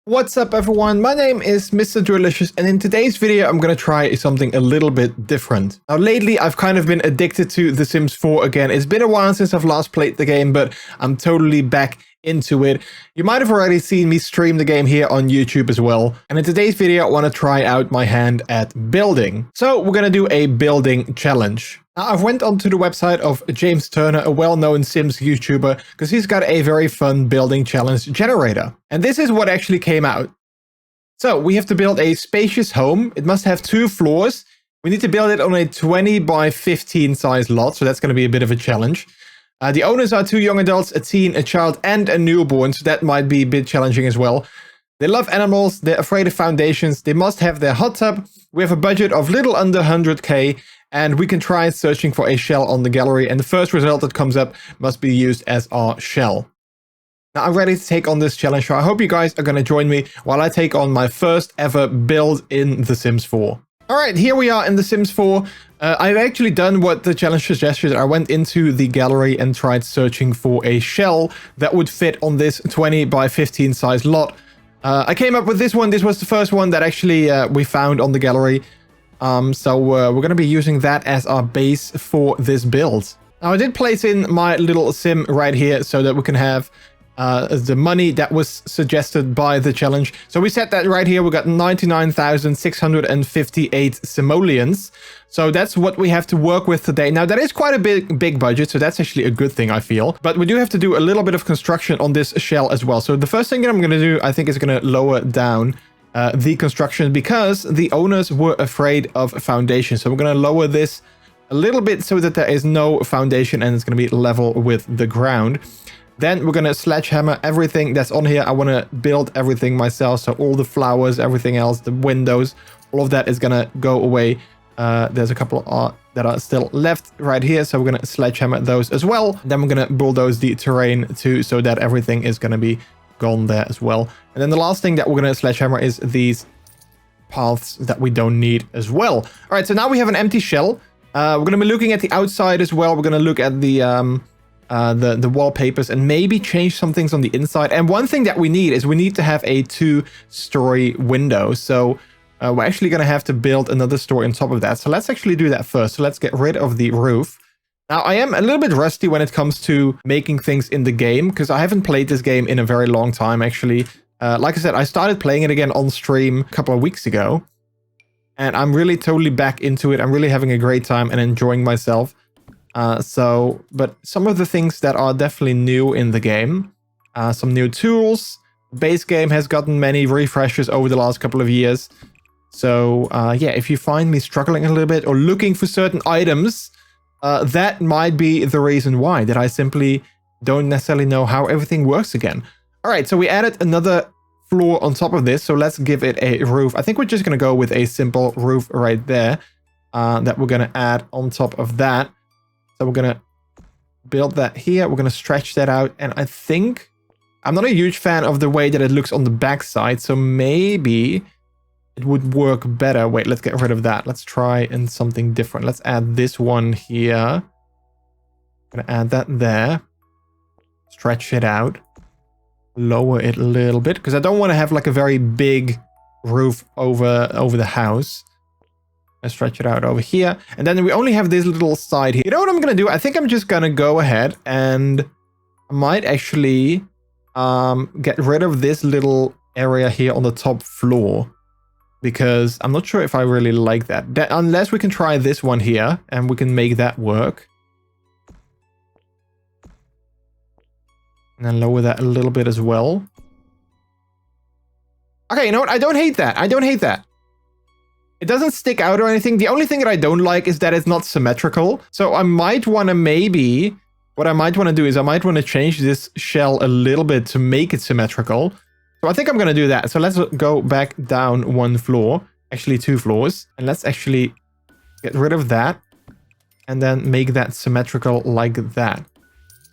What's up everyone, my name is MrJordilicious and in today's video I'm gonna try something a little bit different. Now lately I've kind of been addicted to The Sims 4 again. It's been a while since I've last played the game, but I'm totally back into it. You might have already seen me stream the game here on YouTube as well. And in today's video I want to try out my hand at building. So we're gonna do a building challenge. Now, I've went onto the website of James Turner, a well-known Sims YouTuber, because he's got a very fun building challenge generator. And this is what actually came out. So we have to build a spacious home. It must have 2 floors. We need to build it on a 20 by 15 size lot, so that's going to be a bit of a challenge. The owners are 2 young adults, a teen, a child, and a newborn, so that might be a bit challenging as well. They love animals, they're afraid of foundations, they must have their hot tub. We have a budget of little under 100k. And we can try searching for a shell on the gallery, and the first result that comes up must be used as our shell. Now I'm ready to take on this challenge, so I hope you guys are going to join me while I take on my first ever build in The Sims 4. Alright, here we are in The Sims 4. I've actually done what the challenge suggested. I went into the gallery and tried searching for a shell that would fit on this 20 by 15 size lot. I came up with this one. This was the first one that actually we found on the gallery. So we're going to be using that as our base for this build. Now I did place in my little sim right here so that we can have the money that was suggested by the challenge. So we set that right here. We got 99,658 simoleons. So that's what we have to work with today. Now that is quite a big budget, so that's actually a good thing, I feel. But we do have to do a little bit of construction on this shell as well. So the first thing that I'm going to do, I think, is going to lower down the construction because the owners were afraid of foundation. So we're going to lower this a little bit so that there is no foundation and it's going to be level with the ground. Then we're going to sledgehammer everything that's on here. I want to build everything myself. So all the flowers, everything else, the windows, all of that is going to go away. There's a couple that are still left right here. So we're going to sledgehammer those as well. Then we're going to bulldoze the terrain too, so that everything is going to be gone there as well. And then the last thing that we're going to sledgehammer is these paths that we don't need as well. All right, so now we have an empty shell. We're going to be looking at the outside as well. We're going to look at the wallpapers and maybe change some things on the inside. And one thing that we need is we need to have a 2-story window. So we're actually going to have to build another story on top of that. So let's actually do that first. So let's get rid of the roof. Now, I am a little bit rusty when it comes to making things in the game because I haven't played this game in a very long time, actually. Like I said, I started playing it again on stream a couple of weeks ago. And I'm really totally back into it. I'm really having a great time and enjoying myself. But some of the things that are definitely new in the game, some new tools. The base game has gotten many refreshes over the last couple of years. So, yeah, if you find me struggling a little bit or looking for certain items, that might be the reason why, that I simply don't necessarily know how everything works again. All right, so we added another floor on top of this, so let's give it a roof. I think we're just going to go with a simple roof right there that we're going to add on top of that. So we're going to build that here. We're going to stretch that out, and I think I'm not a huge fan of the way that it looks on the back side, so maybe it would work better. Wait, let's get rid of that. Let's try in something different. Let's add this one here. I'm gonna add that there. Stretch it out. Lower it a little bit because I don't want to have like a very big roof over the house. Let's stretch it out over here. And then we only have this little side here. You know what I'm gonna do? I think I'm just gonna go ahead and I might actually get rid of this little area here on the top floor. Because I'm not sure if I really like that. Unless we can try this one here and we can make that work. And then lower that a little bit as well. Okay, you know what? I don't hate that. I don't hate that. It doesn't stick out or anything. The only thing that I don't like is that it's not symmetrical. So I might want to maybe... What I might want to do is I might want to change this shell a little bit to make it symmetrical. So I think I'm going to do that. So let's go back down 1 floor, actually 2 floors. And let's actually get rid of that and then make that symmetrical like that.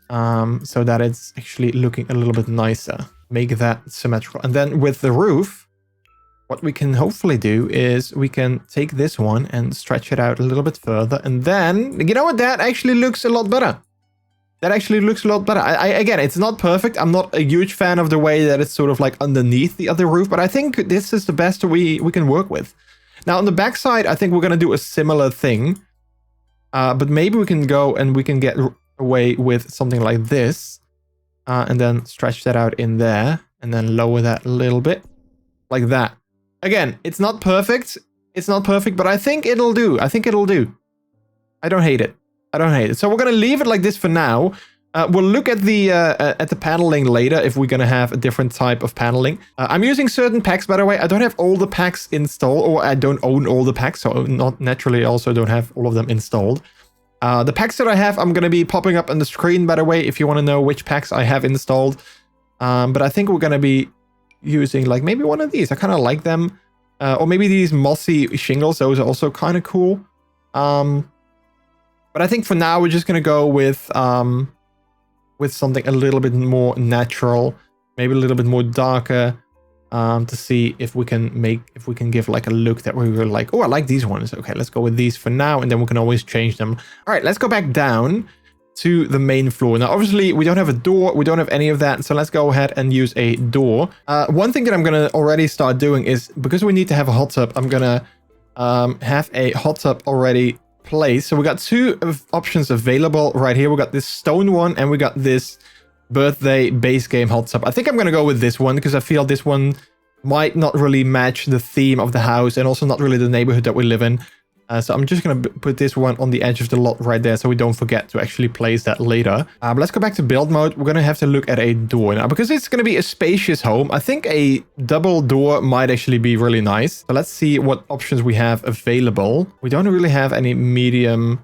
So that it's actually looking a little bit nicer. Make that symmetrical. And then with the roof, what we can hopefully do is we can take this one and stretch it out a little bit further. And then, you know what? That actually looks a lot better. That actually looks a lot better. Again, it's not perfect. I'm not a huge fan of the way that it's sort of like underneath the other roof, but I think this is the best we can work with. Now on the back side, I think we're going to do a similar thing. But maybe we can go and we can get away with something like this. And then stretch that out in there. And then lower that a little bit. Like that. Again, it's not perfect. It's not perfect, but I think it'll do. I think it'll do. I don't hate it. I don't hate it. So we're going to leave it like this for now. We'll look at the paneling later if we're going to have a different type of paneling. I'm using certain packs, by the way. I don't have all the packs installed, or I don't own all the packs, so not naturally I also don't have all of them installed. The packs that I have, I'm going to be popping up on the screen, by the way, if you want to know which packs I have installed. But I think we're going to be using like maybe one of these. I kind of like them. Or maybe these mossy shingles. Those are also kind of cool. But I think for now, we're just going to go with something a little bit more natural, maybe a little bit more darker, to see if we can give like a look that we were like, oh, I like these ones. Okay, let's go with these for now, and then we can always change them. All right, let's go back down to the main floor. Now, obviously, we don't have a door. We don't have any of that. So let's go ahead and use a door. One thing that I'm going to already start doing is, because we need to have a hot tub, I'm going to have a hot tub already placed. So we got two options available right here. We got this stone one, and we got this birthday base game hot tub. I think I'm going to go with this one because I feel this one might not really match the theme of the house and also not really the neighborhood that we live in. So I'm just going to put this one on the edge of the lot right there so we don't forget to actually place that later. But let's go back to build mode. We're going to have to look at a door now because it's going to be a spacious home. I think a double door might actually be really nice. So let's see what options we have available. We don't really have any medium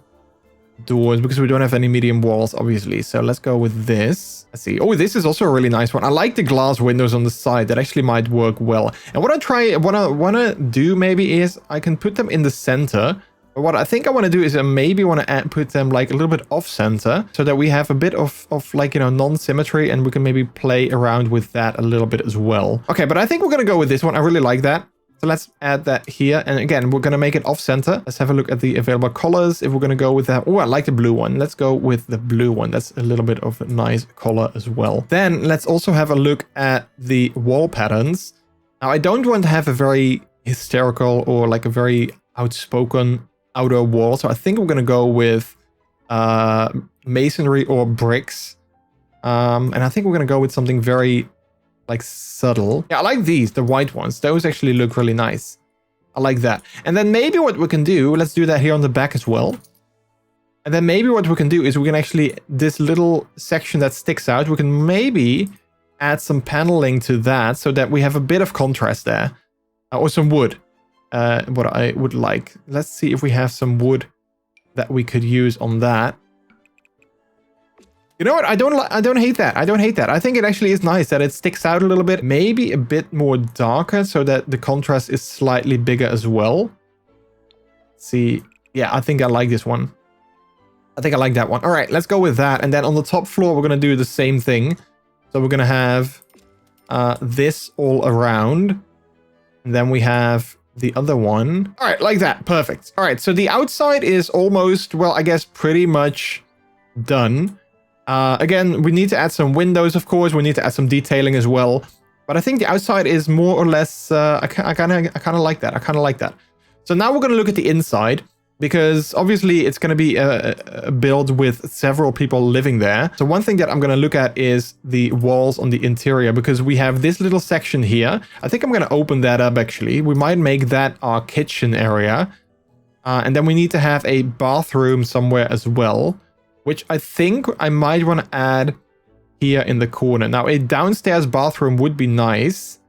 doors because we don't have any medium walls, obviously. So let's go with this. Let's see. Oh, this is also a really nice one. I like the glass windows on the side. That actually might work well. And what I want to do maybe is I can put them in the center. But what I think I want to do is I maybe want to put them like a little bit off center so that we have a bit of like, you know, non-symmetry, and we can maybe play around with that a little bit as well. Okay, but I think we're going to go with this one. I really like that. So let's add that here. And again, we're going to make it off center. Let's have a look at the available colors. If we're going to go with that. Oh, I like the blue one. Let's go with the blue one. That's a little bit of a nice color as well. Then let's also have a look at the wall patterns. Now, I don't want to have a very hysterical or like a very outspoken outer wall. So I think we're going to go with masonry or bricks. And I think we're going to go with something very like subtle. Yeah, I like these, the white ones. Those actually look really nice. I like that. And then maybe what we can do, let's do that here on the back as well. And then maybe what we can do is we can actually, this little section that sticks out, we can maybe add some paneling to that so that we have a bit of contrast there. Or some wood. What I would like. Let's see if we have some wood that we could use on that. You know what? I don't hate that. I don't hate that. I think it actually is nice that it sticks out a little bit. Maybe a bit more darker so that the contrast is slightly bigger as well. Let's see. Yeah, I think I like this one. I think I like that one. All right, let's go with that. And then on the top floor, we're going to do the same thing. So we're going to have this all around. And then we have the other one. All right, like that. Perfect. All right, so the outside is almost, well, I guess pretty much done. Again, we need to add some windows, of course. We need to add some detailing as well. But I think the outside is more or less, I kind of like that. I kind of like that. So now we're going to look at the inside, because obviously it's going to be a build with several people living there. So one thing that I'm going to look at is the walls on the interior, because we have this little section here. I think I'm going to open that up, actually. We might make that our kitchen area. And then we need to have a bathroom somewhere as well, which I think I might want to add here in the corner. Now, a downstairs bathroom would be nice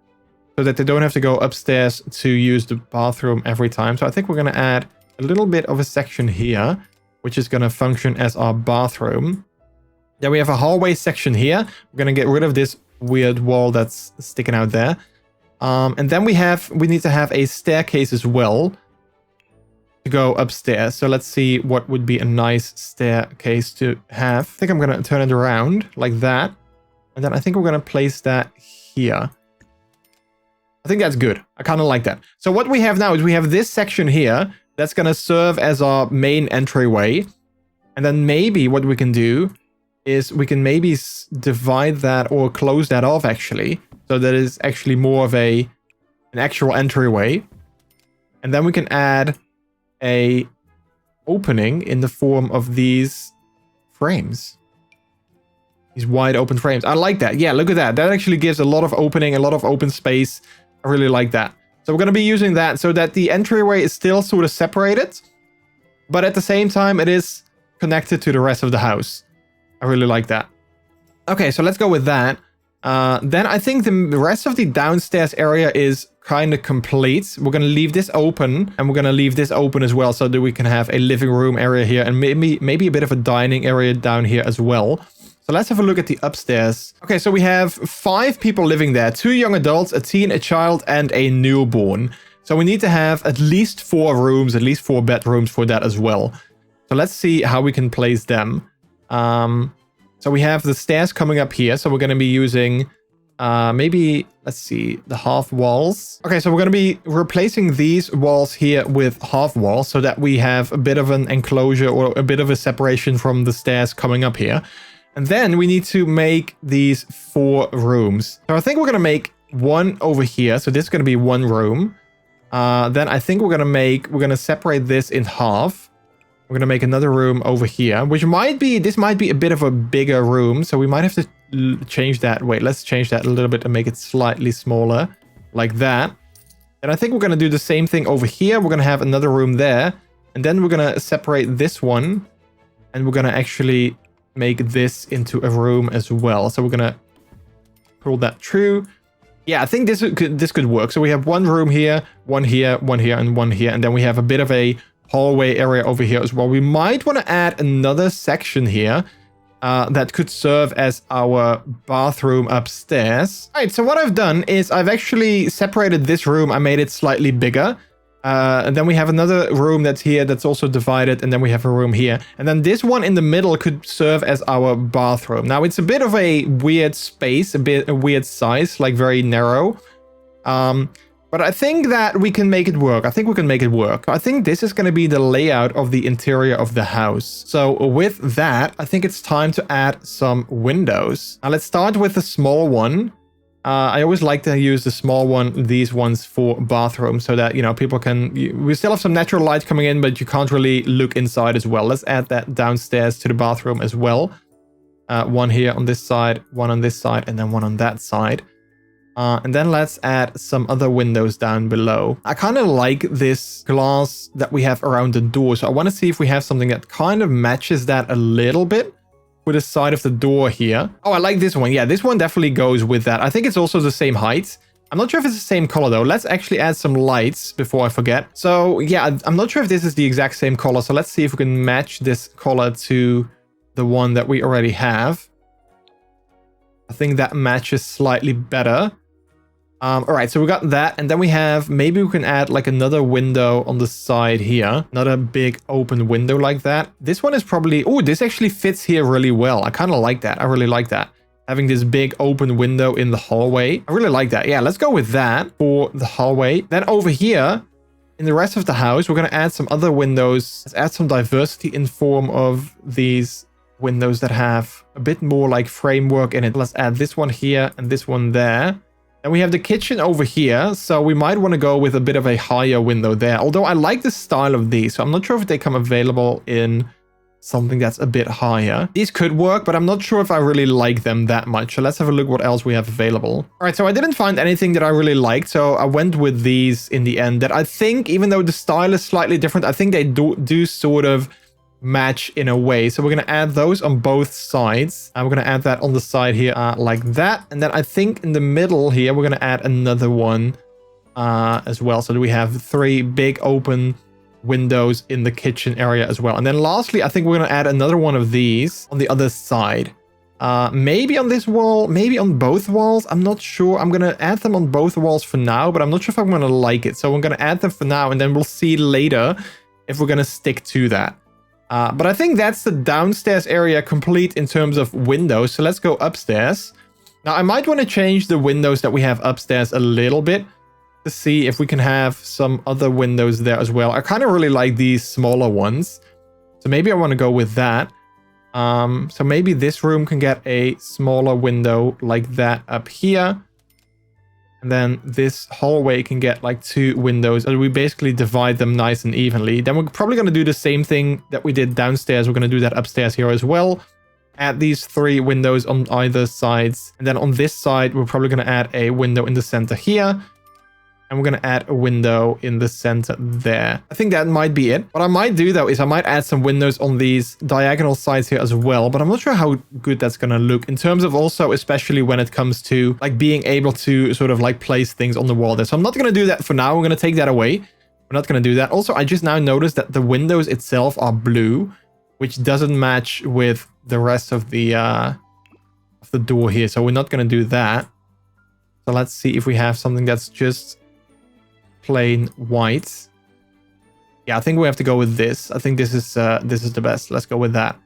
so that they don't have to go upstairs to use the bathroom every time. So I think we're going to add a little bit of a section here, which is going to function as our bathroom. Then we have a hallway section here. We're going to get rid of this weird wall that's sticking out there. And then we need to have a staircase as well to go upstairs. So let's see what would be a nice staircase to have. I think I'm going to turn it around like that. And then I think we're going to place that here. I think that's good. I kind of like that. So what we have now is we have this section here that's going to serve as our main entryway. And then maybe what we can do is we can maybe divide that or close that off actually. So that is actually more of an actual entryway. And then we can add a opening in the form of these frames. These wide open frames. I like that. Yeah, look at that. That actually gives a lot of opening, a lot of open space. I really like that. So we're going to be using that so that the entryway is still sort of separated, but at the same time it is connected to the rest of the house. I really like that. Okay, so let's go with that. Then I think the rest of the downstairs area is kind of complete. We're going to leave this open, and we're going to leave this open as well so that we can have a living room area here and maybe a bit of a dining area down here as well. So let's have a look at the upstairs. Okay, so we have 5 people living there. 2 young adults, a teen, a child, and a newborn. So we need to have at least 4 rooms, at least 4 bedrooms for that as well. So let's see how we can place them. So we have the stairs coming up here. So we're going to be using maybe, let's see, the half walls. Okay, so we're going to be replacing these walls here with half walls so that we have a bit of an enclosure or a bit of a separation from the stairs coming up here. And then we need to make these 4 rooms. So I think we're going to make one over here. So this is going to be 1 room. Then I think we're going to separate this in half. We're going to make another room over here, which this might be a bit of a bigger room. So we might have to change that. Wait, let's change that a little bit and make it slightly smaller like that. And I think we're going to do the same thing over here. We're going to have another room there. And then we're going to separate this one. And we're going to actually make this into a room as well. So we're going to pull that through. Yeah, I think this could work. So we have 1 room here, 1 here, 1 here, and 1 here. And then we have a bit of a hallway area over here as well. We might want to add another section here that could serve as our bathroom upstairs. All right, so what I've done is I've actually separated this room. I made it slightly bigger. And then we have another room that's here that's also divided. And then we have a room here. And then this one in the middle could serve as our bathroom. Now, it's a bit of a weird space, a weird size, like very narrow. But I think that we can make it work. I think we can make it work. I think this is going to be the layout of the interior of the house. So with that, I think it's time to add some windows. Now let's start with the small one. I always like to use the small one, these ones for bathrooms so that, you know, people can, we still have some natural light coming in, but you can't really look inside as well. Let's add that downstairs to the bathroom as well. 1 here on this side, 1 on this side, and then 1 on that side. And then let's add some other windows down below. I kind of like this glass that we have around the door. So I want to see if we have something that kind of matches that a little bit with the side of the door here. Oh, I like this one. Yeah, this one definitely goes with that. I think it's also the same height. I'm not sure if it's the same color though. Let's actually add some lights before I forget. So yeah, I'm not sure if this is the exact same color. So let's see if we can match this color to the one that we already have. I think that matches slightly better. All right, so we got that, and then we have, maybe we can add like another window on the side here. Another big open window like that. This one is probably, oh, this actually fits here really well. I kind of like that. I really like that. Having this big open window in the hallway. I really like that. Yeah, let's go with that for the hallway. Then over here, in the rest of the house, we're going to add some other windows. Let's add some diversity in form of these windows that have a bit more like framework in it. Let's add this one here and this one there. And we have the kitchen over here, so we might want to go with a bit of a higher window there. Although I like the style of these, so I'm not sure if they come available in something that's a bit higher. These could work, but I'm not sure if I really like them that much. So let's have a look what else we have available. All right, so I didn't find anything that I really liked, so I went with these in the end that I think, even though the style is slightly different, I think they do sort of match in a way. So we're going to add those on both sides, and we're going to add that on the side here like that. And then I think in the middle here we're going to add another one as well, so that we have 3 big open windows in the kitchen area as well. And then lastly, I think we're going to add another one of these on the other side, maybe on this wall, maybe on both walls. I'm not sure. I'm going to add them on both walls for now, but I'm not sure if I'm going to like it. So I'm going to add them for now, and then we'll see later if we're going to stick to that. But I think that's the downstairs area complete in terms of windows. So let's go upstairs. Now, I might want to change the windows that we have upstairs a little bit to see if we can have some other windows there as well. I kind of really like these smaller ones. So maybe I want to go with that. So maybe this room can get a smaller window like that up here. And then this hallway can get like 2 windows. And we basically divide them nice and evenly. Then we're probably going to do the same thing that we did downstairs. We're going to do that upstairs here as well. Add these 3 windows on either sides. And then on this side, we're probably going to add a window in the center here. And we're going to add a window in the center there. I think that might be it. What I might do though is I might add some windows on these diagonal sides here as well. But I'm not sure how good that's going to look in terms of also, especially when it comes to like being able to sort of like place things on the wall there. So I'm not going to do that for now. We're going to take that away. We're not going to do that. Also, I just now noticed that the windows itself are blue, which doesn't match with the rest of the door here. So we're not going to do that. So let's see if we have something that's just plain white. Yeah, I think we have to go with this. I think this is the best. Let's go with that,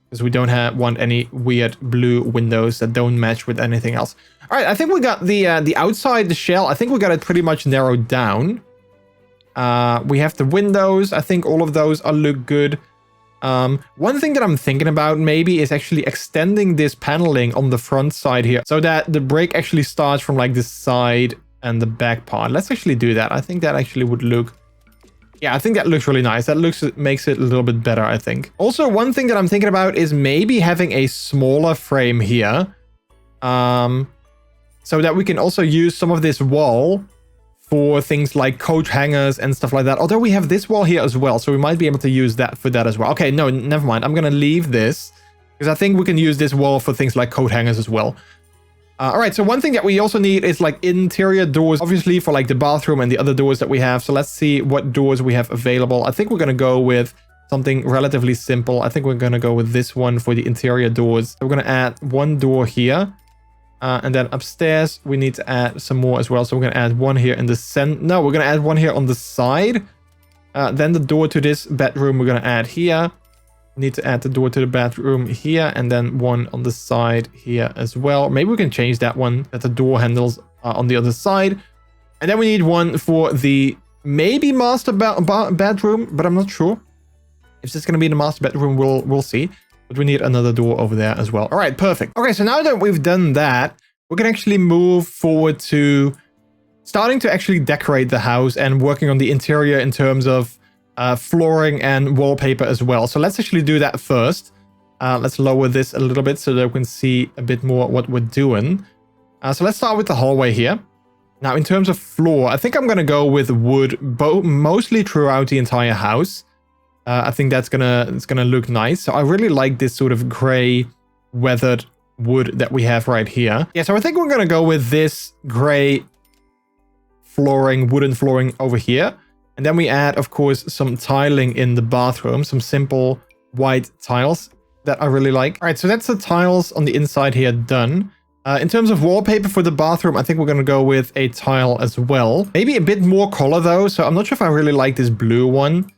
because we don't want any weird blue windows that don't match with anything else. All right, I think we got the outside, the shell. I think we got it pretty much narrowed down. We have the windows. I think all of those look good. One thing that I'm thinking about maybe is actually extending this paneling on the front side here so that the brick actually starts from like this side and the back part. Let's actually do that. I think that actually would look... Yeah, I think that looks really nice. That makes it a little bit better, I think. Also, one thing that I'm thinking about is maybe having a smaller frame here. So that we can also use some of this wall for things like coat hangers and stuff like that. Although we have this wall here as well, so we might be able to use that for that as well. Okay, no, never mind. I'm going to leave this because I think we can use this wall for things like coat hangers as well. All right, so one thing that we also need is like interior doors, obviously for like the bathroom and the other doors that we have. So let's see what doors we have available. I think we're going to go with something relatively simple. I think we're going to go with this one for the interior doors. So we're going to add 1 door here. And then upstairs, we need to add some more as well. So we're going to add 1 here in the center. No, we're going to add 1 here on the side. Then the door to this bedroom, we're going to add here. We need to add the door to the bathroom here, and then 1 on the side here as well. Maybe we can change that one, that the door handles are on the other side. And then we need 1 for the maybe master bedroom, but I'm not sure. If this is going to be the master bedroom, we'll see. But we need another door over there as well. All right, perfect. Okay, so now that we've done that, we can actually move forward to starting to actually decorate the house and working on the interior in terms of flooring and wallpaper as well. So let's actually do that first. Let's lower this a little bit so that we can see a bit more what we're doing. So let's start with the hallway here. Now, in terms of floor, I think I'm going to go with wood mostly throughout the entire house. I think it's gonna look nice. So I really like this sort of gray weathered wood that we have right here. Yeah, so I think we're gonna go with this gray flooring, wooden flooring over here. And then we add, of course, some tiling in the bathroom, some simple white tiles that I really like. All right, so that's the tiles on the inside here done. In terms of wallpaper for the bathroom, I think we're going to go with a tile as well. Maybe a bit more color though, so I'm not sure if I really like this blue one.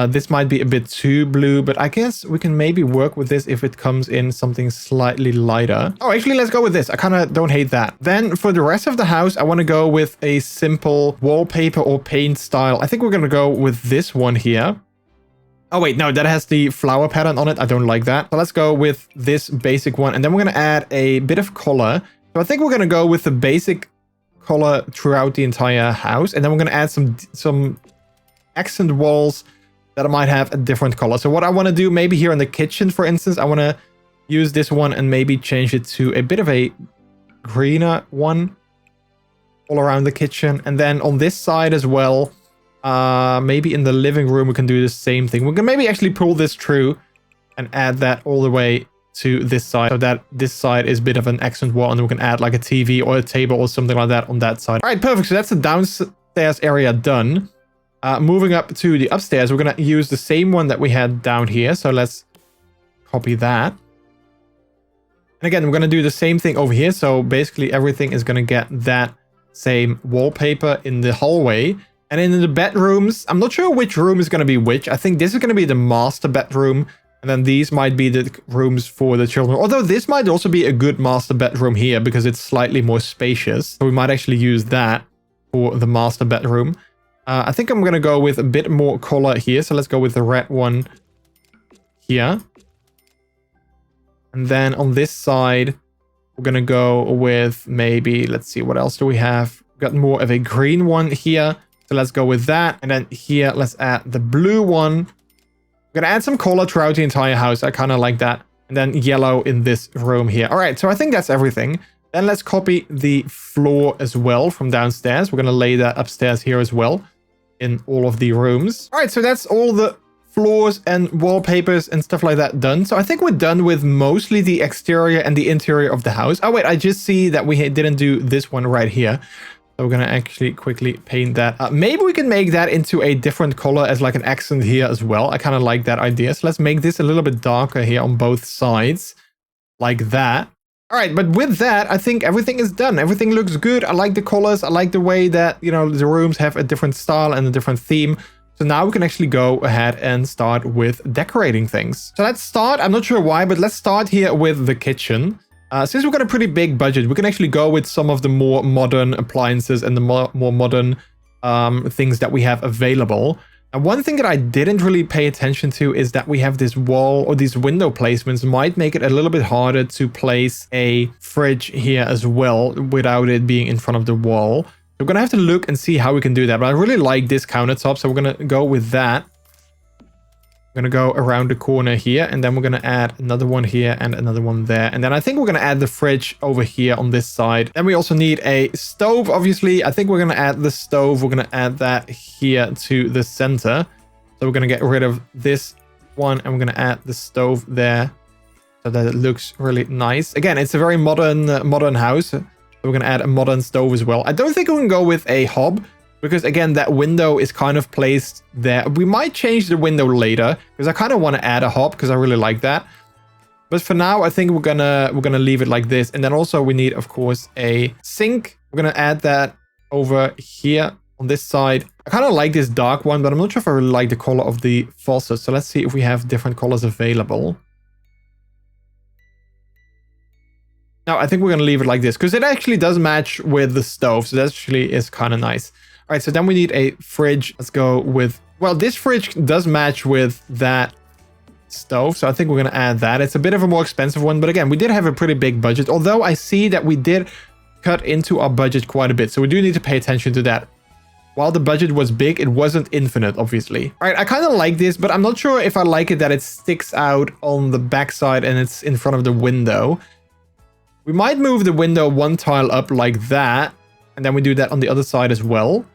This might be a bit too blue, but I guess we can maybe work with this if it comes in something slightly lighter. Oh, actually, let's go with this. I kind of don't hate that. Then for the rest of the house, I want to go with a simple wallpaper or paint style. I think we're going to go with this one here. Oh, wait, no, that has the flower pattern on it. I don't like that. So let's go with this basic one. And then we're going to add a bit of color. So I think we're going to go with the basic color throughout the entire house. And then we're going to add some accent walls that I might have a different color. So what I want to do, maybe here in the kitchen, for instance, I want to use this one and maybe change it to a bit of a greener one all around the kitchen. And then on this side as well, maybe in the living room, we can do the same thing. We can maybe actually pull this through and add that all the way to this side, so that this side is a bit of an accent wall, and then we can add like a TV or a table or something like that on that side. All right, perfect. So that's the downstairs area done. Moving up to the upstairs, we're going to use the same one that we had down here. So let's copy that. And again, we're going to do the same thing over here. So basically everything is going to get that same wallpaper in the hallway. And in the bedrooms, I'm not sure which room is going to be which. I think this is going to be the master bedroom. And then these might be the rooms for the children. Although this might also be a good master bedroom here because it's slightly more spacious. So we might actually use that for the master bedroom. I think I'm going to go with a bit more color here. So let's go with the red one here. And then on this side, we're going to go with maybe, let's see, what else do we have? Got more of a green one here. So let's go with that. And then here, let's add the blue one. We're going to add some color throughout the entire house. I kind of like that. And then yellow in this room here. All right, so I think that's everything. Then let's copy the floor as well from downstairs. We're going to lay that upstairs here as well in all of the rooms. All right, so that's all the floors and wallpapers and stuff like that done. So I think we're done with mostly the exterior and the interior of the house. Oh, wait, I just see that we didn't do this one right here. So we're going to actually quickly paint that. Maybe we can make that into a different color as like an accent here as well. I kind of like that idea. So let's make this a little bit darker here on both sides like that. All right, but with that, I think everything is done. Everything looks good. I like the colors. I like the way that, you know, the rooms have a different style and a different theme. So now we can actually go ahead and start with decorating things. So let's start. I'm not sure why, but let's start here with the kitchen. Since we've got a pretty big budget, we can actually go with some of the more modern appliances and the more modern things that we have available. And one thing that I didn't really pay attention to is that we have this wall, or these window placements might make it a little bit harder to place a fridge here as well without it being in front of the wall. So we're going to have to look and see how we can do that. But I really like this countertop, so we're going to go with that. We're going to go around the corner here, and then we're going to add another one here and another one there. And then I think we're going to add the fridge over here on this side. Then we also need a stove, obviously. I think we're going to add the stove. We're going to add that here to the center. So we're going to get rid of this one, and we're going to add the stove there so that it looks really nice. Again, it's a very modern house. So we're going to add a modern stove as well. I don't think we can go with a hob, because again, that window is kind of placed there. We might change the window later, because I kind of want to add a hob because I really like that. But for now, I think we're gonna leave it like this. And then also we need, of course, a sink. We're gonna add that over here on this side. I kind of like this dark one, but I'm not sure if I really like the color of the faucet. So let's see if we have different colors available. No, I think we're gonna leave it like this because it actually does match with the stove. So that actually is kind of nice. All right, so then we need a fridge. Let's go with, well, this fridge does match with that stove. So I think we're going to add that. It's a bit of a more expensive one. But again, we did have a pretty big budget. Although I see that we did cut into our budget quite a bit. So we do need to pay attention to that. While the budget was big, it wasn't infinite, obviously. All right, I kind of like this, but I'm not sure if I like it that it sticks out on the backside and it's in front of the window. We might move the window one tile up like that. And then we do that on the other side as well.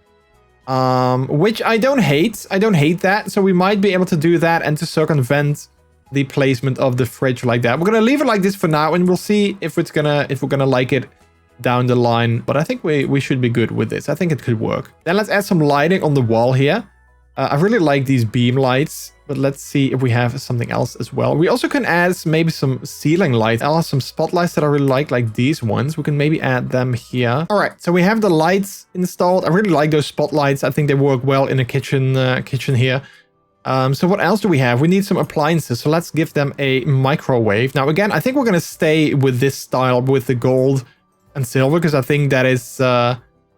Which I don't hate. I don't hate that. So we might be able to do that and to circumvent the placement of the fridge like that. We're gonna leave it like this for now, and we'll see if we're gonna like it down the line. But I think we should be good with this. I think it could work. Then let's add some lighting on the wall here. I really like these beam lights, but let's see if we have something else as well. We also can add maybe some ceiling lights. I'll have some spotlights that I really like these ones. We can maybe add them here. All right, so we have the lights installed. I really like those spotlights. I think they work well in a kitchen here. So what else do we have? We need some appliances. So let's give them a microwave. Now, again, I think we're going to stay with this style with the gold and silver because I think that is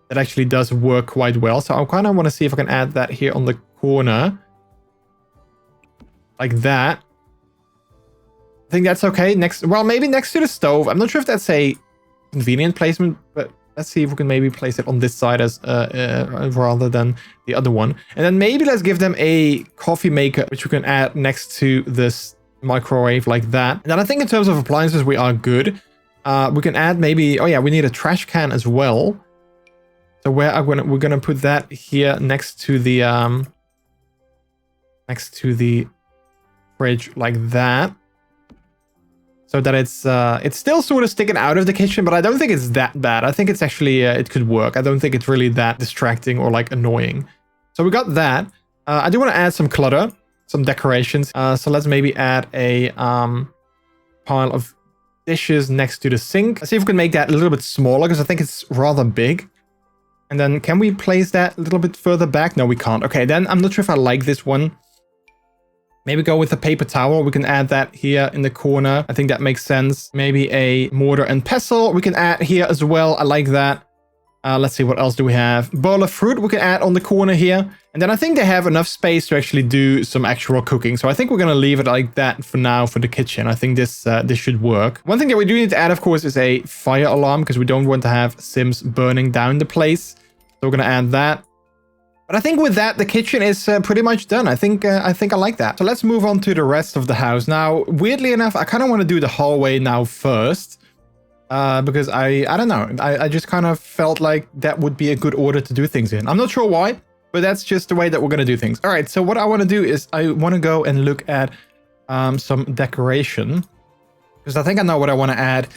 that actually does work quite well. So I kind of want to see if I can add that here on the corner. Like that. I think that's okay. Well, maybe next to the stove. I'm not sure if that's a convenient placement, but let's see if we can maybe place it on this side as rather than the other one. And then maybe let's give them a coffee maker, which we can add next to this microwave like that. And then I think in terms of appliances, we are good. We can add maybe, oh yeah, we need a trash can as well. So we're gonna put that here next to the fridge like that, so that it's still sort of sticking out of the kitchen, but I don't think it's that bad. I think it's actually it could work. I don't think it's really that distracting or like annoying. So we got that. I do want to add some clutter, some decorations. So let's maybe add a pile of dishes next to the sink. Let's see if we can make that a little bit smaller because I think it's rather big. And then can we place that a little bit further back? No, we can't. Okay, then I'm not sure if I like this one. Maybe go with a paper towel. We can add that here in the corner. I think that makes sense. Maybe a mortar and pestle we can add here as well. I like that. Let's see, what else do we have? Bowl of fruit we can add on the corner here. And then I think they have enough space to actually do some actual cooking. So I think we're going to leave it like that for now for the kitchen. I think this should work. One thing that we do need to add, of course, is a fire alarm, because we don't want to have Sims burning down the place. So we're going to add that. But I think with that, the kitchen is pretty much done. I think I like that. So let's move on to the rest of the house. Now, weirdly enough, I kind of want to do the hallway now first. Because I don't know. I just kind of felt like that would be a good order to do things in. I'm not sure why, but that's just the way that we're going to do things. All right, so what I want to do is I want to go and look at some decoration. Because I think I know what I want to add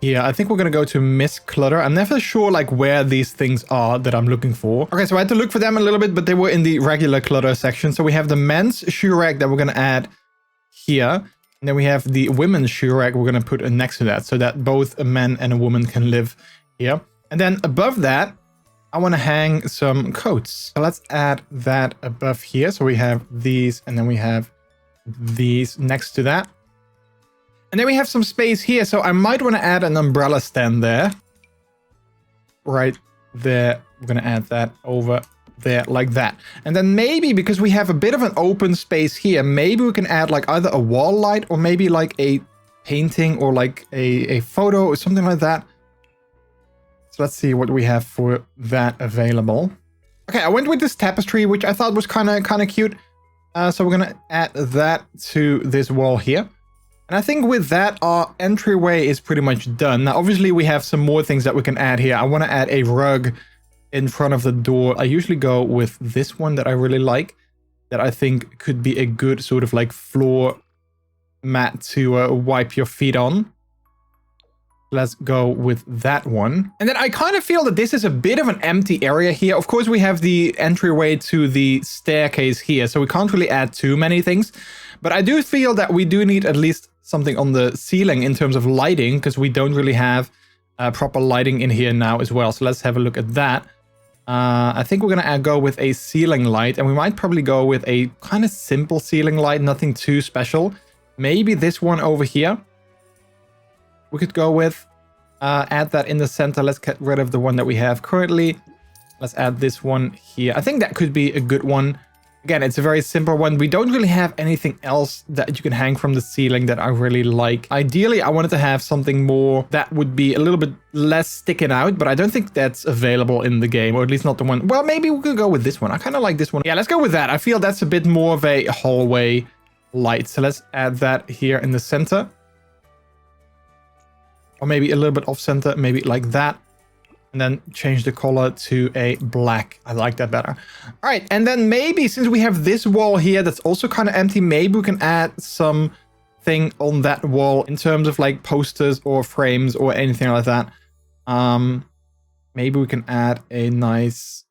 here. I think we're going to go to Miss Clutter. I'm never sure like where these things are that I'm looking for. Okay, so I had to look for them a little bit, but they were in the regular clutter section. So we have the men's shoe rack that we're going to add here. And then we have the women's shoe rack we're going to put next to that, so that both a man and a woman can live here. And then above that, I want to hang some coats. So let's add that above here. So we have these, and then we have these next to that. And then we have some space here. So I might want to add an umbrella stand there. Right there. We're going to add that over there like that. And then maybe, because we have a bit of an open space here, maybe we can add like either a wall light or maybe like a painting or like a photo or something like that. So let's see what we have for that available. Okay, I went with this tapestry, which I thought was kind of cute. So we're gonna add that to this wall here. And I think with that, our entryway is pretty much done. Now, obviously we have some more things that we can add here. I want to add a rug in front of the door. I usually go with this one that I really like, that I think could be a good sort of like floor mat to wipe your feet on. Let's go with that one. And then I kind of feel that this is a bit of an empty area here. Of course, we have the entryway to the staircase here, so we can't really add too many things. But I do feel that we do need at least something on the ceiling in terms of lighting, because we don't really have proper lighting in here now as well. So let's have a look at that. I think we're gonna go with a ceiling light, and we might probably go with a kind of simple ceiling light, nothing too special. Maybe this one over here we could go with. Add that in the center. Let's get rid of the one that we have currently. Let's add this one here. I think that could be a good one. Again, it's a very simple one. We don't really have anything else that you can hang from the ceiling that I really like. Ideally, I wanted to have something more that would be a little bit less sticking out, but I don't think that's available in the game, or at least not the one. Well, maybe we could go with this one. I kind of like this one. Yeah, let's go with that. I feel that's a bit more of a hallway light. So let's add that here in the center. Or maybe a little bit off center, maybe like that. And then change the color to a black. I like that better. All right, and then maybe since we have this wall here that's also kind of empty, maybe we can add something on that wall in terms of like posters or frames or anything like that. Maybe we can add a nice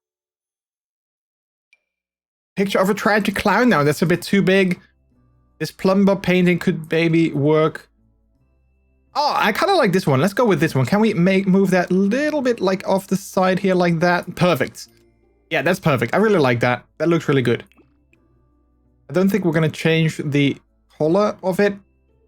picture of a tragic clown. Now that's a bit too big. This plumber painting could maybe work. Oh, I kind of like this one. Let's go with this one. Can we move that a little bit like off the side here like that? Perfect. Yeah, that's perfect. I really like that. That looks really good. I don't think we're going to change the color of it,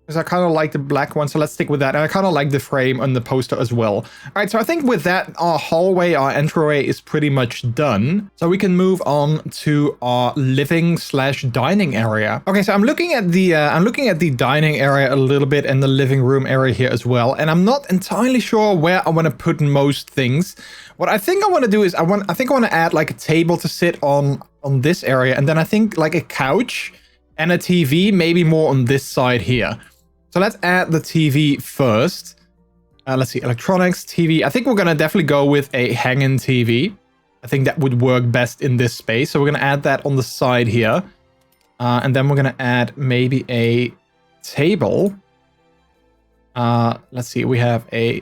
because I kind of like the black one. So let's stick with that. And I kind of like the frame on the poster as well. All right, so I think with that, our hallway, our entryway is pretty much done. So we can move on to our living/dining area. Okay, so I'm looking at the dining area a little bit and the living room area here as well. And I'm not entirely sure where I want to put most things. What I think I want to do is I think I want to add like a table to sit on this area, and then I think like a couch and a TV, maybe more on this side here. So let's add the TV first. Let's see, electronics, TV. I think we're going to definitely go with a hanging TV. I think that would work best in this space. So we're going to add that on the side here. And then we're going to add maybe a table. Let's see, we have a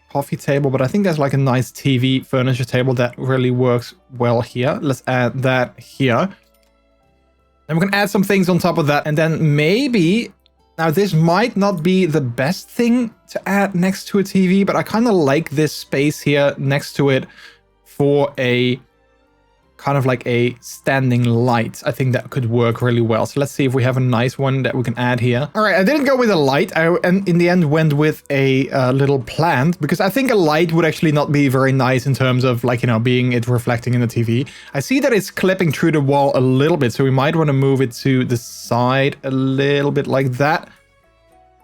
coffee table, but I think there's like a nice TV furniture table that really works well here. Let's add that here. Then we're going to add some things on top of that. And then maybe... Now, this might not be the best thing to add next to a TV, but I kind of like this space here next to it for a kind of like a standing light. I think that could work really well. So let's see if we have a nice one that we can add here. All right, I didn't go with a light. And in the end went with a little plant, because I think a light would actually not be very nice in terms of like, you know, being it reflecting in the TV. I see that it's clipping through the wall a little bit, so we might want to move it to the side a little bit like that.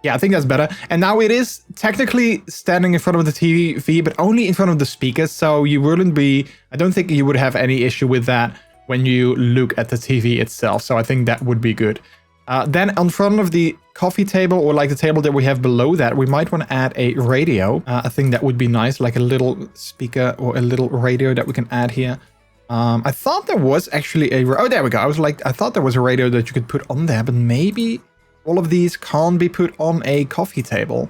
Yeah, I think that's better. And now it is technically standing in front of the TV, but only in front of the speakers. So you wouldn't be, I don't think you would have any issue with that when you look at the TV itself. So I think that would be good. Then in front of the coffee table, or like the table that we have below that, we might want to add a radio. I think that would be nice, like a little speaker or a little radio that we can add here. I thought there was actually a, oh, there we go. I thought there was a radio that you could put on there, but maybe all of these can't be put on a coffee table,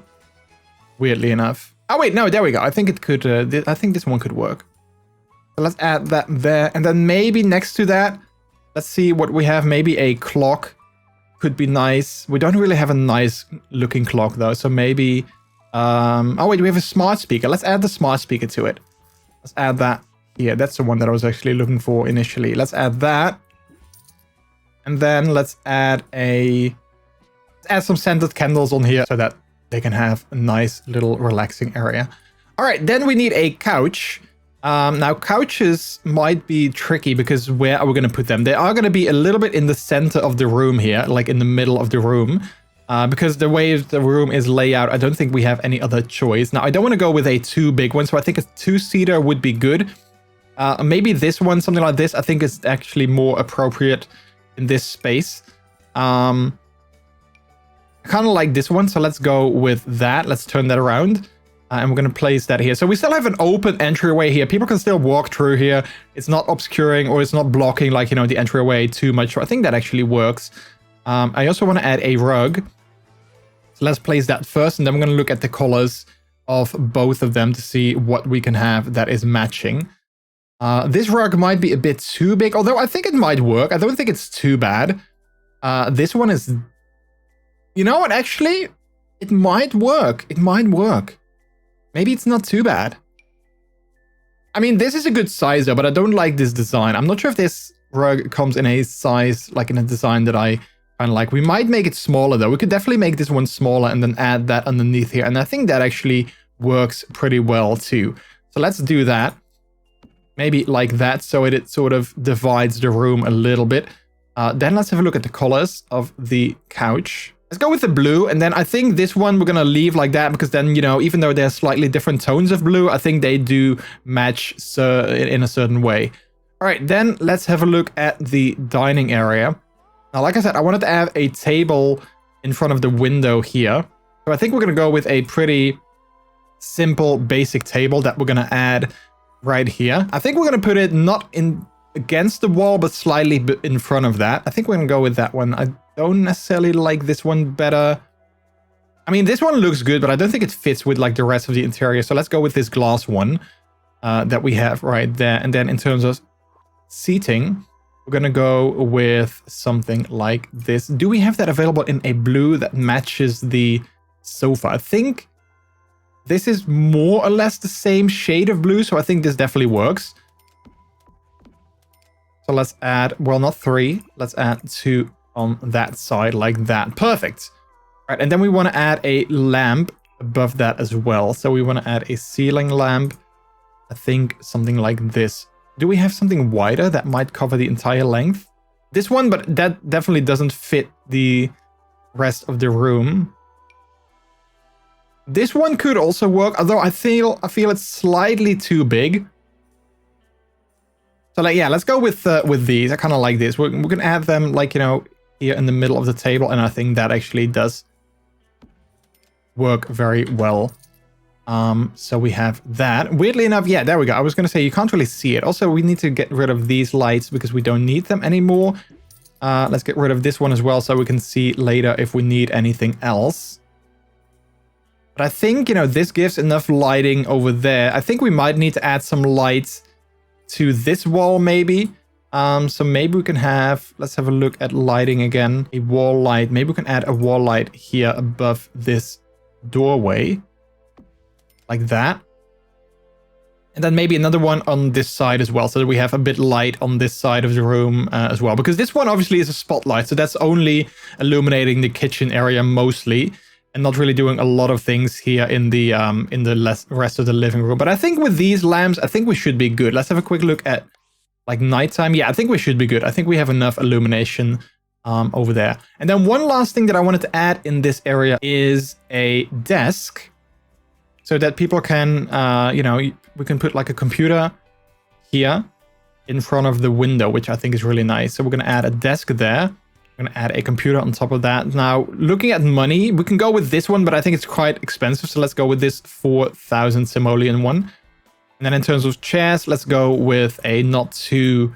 weirdly enough. Oh wait, no, there we go. I think it could, I think this one could work. So let's add that there. And then maybe next to that, let's see what we have. Maybe a clock could be nice. We don't really have a nice looking clock though. So maybe, oh wait, we have a smart speaker. Let's add the smart speaker to it. Let's add that here. That's the one that I was actually looking for initially. Let's add that. And then let's add some scented candles on here so that they can have a nice little relaxing area. All right, then we need a couch. Now couches might be tricky because where are we going to put them? They are going to be a little bit in the center of the room here, like in the middle of the room. Because the way the room is laid out, I don't think we have any other choice. Now, I don't want to go with a too big one, so I think a two-seater would be good. Maybe this one, something like this, I think is actually more appropriate in this space. I kind of like this one, so let's go with that. Let's turn that around, and we're going to place that here. So we still have an open entryway here. People can still walk through here. It's not obscuring or it's not blocking, like, you know, the entryway too much. So I think that actually works. I also want to add a rug. So let's place that first, and then we're going to look at the colors of both of them to see what we can have that is matching. This rug might be a bit too big, although I think it might work. I don't think it's too bad. This one is... You know what, actually, it might work. It might work. Maybe it's not too bad. I mean, this is a good size though, but I don't like this design. I'm not sure if this rug comes in a size, like in a design that I kind of like. We might make it smaller though. We could definitely make this one smaller and then add that underneath here. And I think that actually works pretty well too. So let's do that. Maybe like that, so it sort of divides the room a little bit. Then let's have a look at the colors of the couch. Let's go with the blue, and then I think this one we're going to leave like that, because then, you know, even though they're slightly different tones of blue, I think they do match in a certain way. All right, then let's have a look at the dining area. Now, like I said, I wanted to have a table in front of the window here. So I think we're going to go with a pretty simple, basic table that we're going to add right here. I think we're going to put it not in against the wall, but slightly in front of that. I think we're going to go with that one. I don't necessarily like this one better. I mean, this one looks good, but I don't think it fits with like the rest of the interior. So let's go with this glass one that we have right there. And then in terms of seating, we're going to go with something like this. Do we have that available in a blue that matches the sofa? I think this is more or less the same shade of blue. So I think this definitely works. So let's add, well, not 3. Let's add 2 on that side like that. Perfect. All right, and then we want to add a lamp above that as well. So we want to add a ceiling lamp. I think something like this. Do we have something wider that might cover the entire length? This one, but that definitely doesn't fit the rest of the room. This one could also work, although I feel it's slightly too big. So like, yeah, let's go with these. I kind of like this. We're going to add them, like, you know, here in the middle of the table. And I think that actually does work very well. So we have that. Weirdly enough, yeah, there we go. I was going to say you can't really see it. Also, we need to get rid of these lights because we don't need them anymore. Let's get rid of this one as well so we can see later if we need anything else. But I think, you know, this gives enough lighting over there. I think we might need to add some lights to this wall maybe. So maybe we can have, let's have a look at lighting again. A wall light. Maybe we can add a wall light here above this doorway. Like that. And then maybe another one on this side as well, so that we have a bit light on this side of the room as well. Because this one obviously is a spotlight, so that's only illuminating the kitchen area mostly, and not really doing a lot of things here in the rest of the living room. But I think with these lamps, I think we should be good. Let's have a quick look at like nighttime. Yeah, I think we should be good. I think we have enough illumination over there. And then one last thing that I wanted to add in this area is a desk, so that people can, we can put like a computer here in front of the window, which I think is really nice. So we're going to add a desk there. We're going to add a computer on top of that. Now, looking at money, we can go with this one, but I think it's quite expensive. So let's go with this 4,000 simoleon one. And then in terms of chairs, let's go with a not too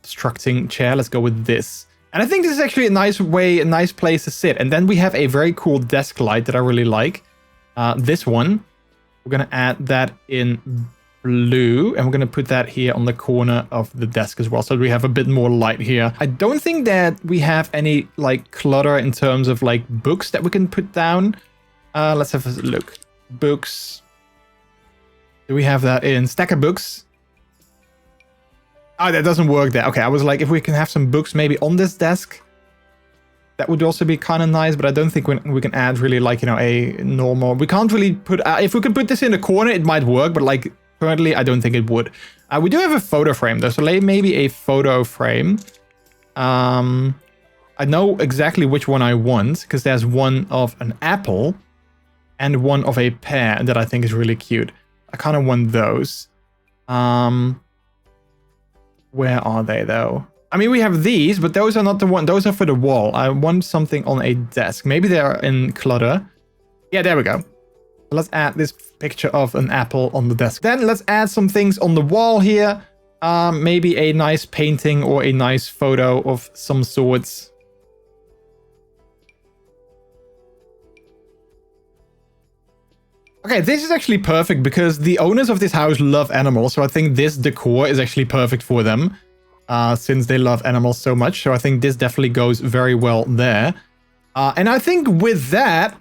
obstructing chair. Let's go with this. And I think this is actually a nice place to sit. And then we have a very cool desk light that I really like. This one, we're going to add that in blue, and we're going to put that here on the corner of the desk as well, so we have a bit more light here. I don't think that we have any like clutter in terms of like books that we can put down. Let's have a look. Books. Do we have that in stack of books? Oh, that doesn't work there. Okay, I was like, if we can have some books maybe on this desk, that would also be kind of nice, but I don't think we can add really like, a normal... We can't really put... if we could put this in the corner, it might work, but like currently, I don't think it would. We do have a photo frame though, so maybe a photo frame. I know exactly which one I want, because there's one of an apple and one of a pear that I think is really cute. I kind of want those. Where are they though? I mean, we have these, but those are not the one. Those are for the wall. I want something on a desk. Maybe they're in clutter. Yeah, there we go. Let's add this picture of an apple on the desk. Then let's add some things on the wall here. Maybe a nice painting or a nice photo of some sorts. Okay, this is actually perfect because the owners of this house love animals. So I think this decor is actually perfect for them since they love animals so much. So I think this definitely goes very well there. And I think with that,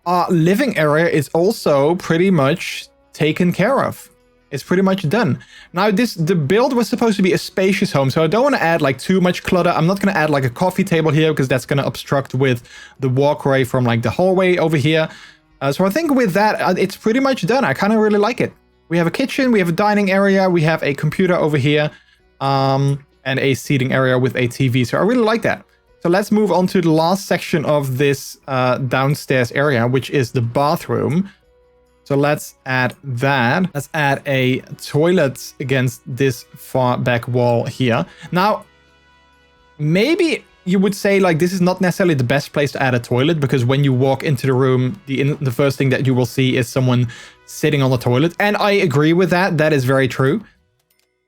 our living area is also pretty much taken care of. It's pretty much done. Now, the build was supposed to be a spacious home, so I don't want to add like too much clutter. I'm not going to add like a coffee table here because that's going to obstruct with the walkway from like the hallway over here. So I think with that, it's pretty much done. I kind of really like it. We have a kitchen, we have a dining area, we have a computer over here, and a seating area with a TV. So I really like that. So let's move on to the last section of this downstairs area, which is the bathroom. So let's add that. Let's add a toilet against this far back wall here. Now, maybe you would say like this is not necessarily the best place to add a toilet, because when you walk into the room, the first thing that you will see is someone sitting on the toilet. And I agree with that. That is very true.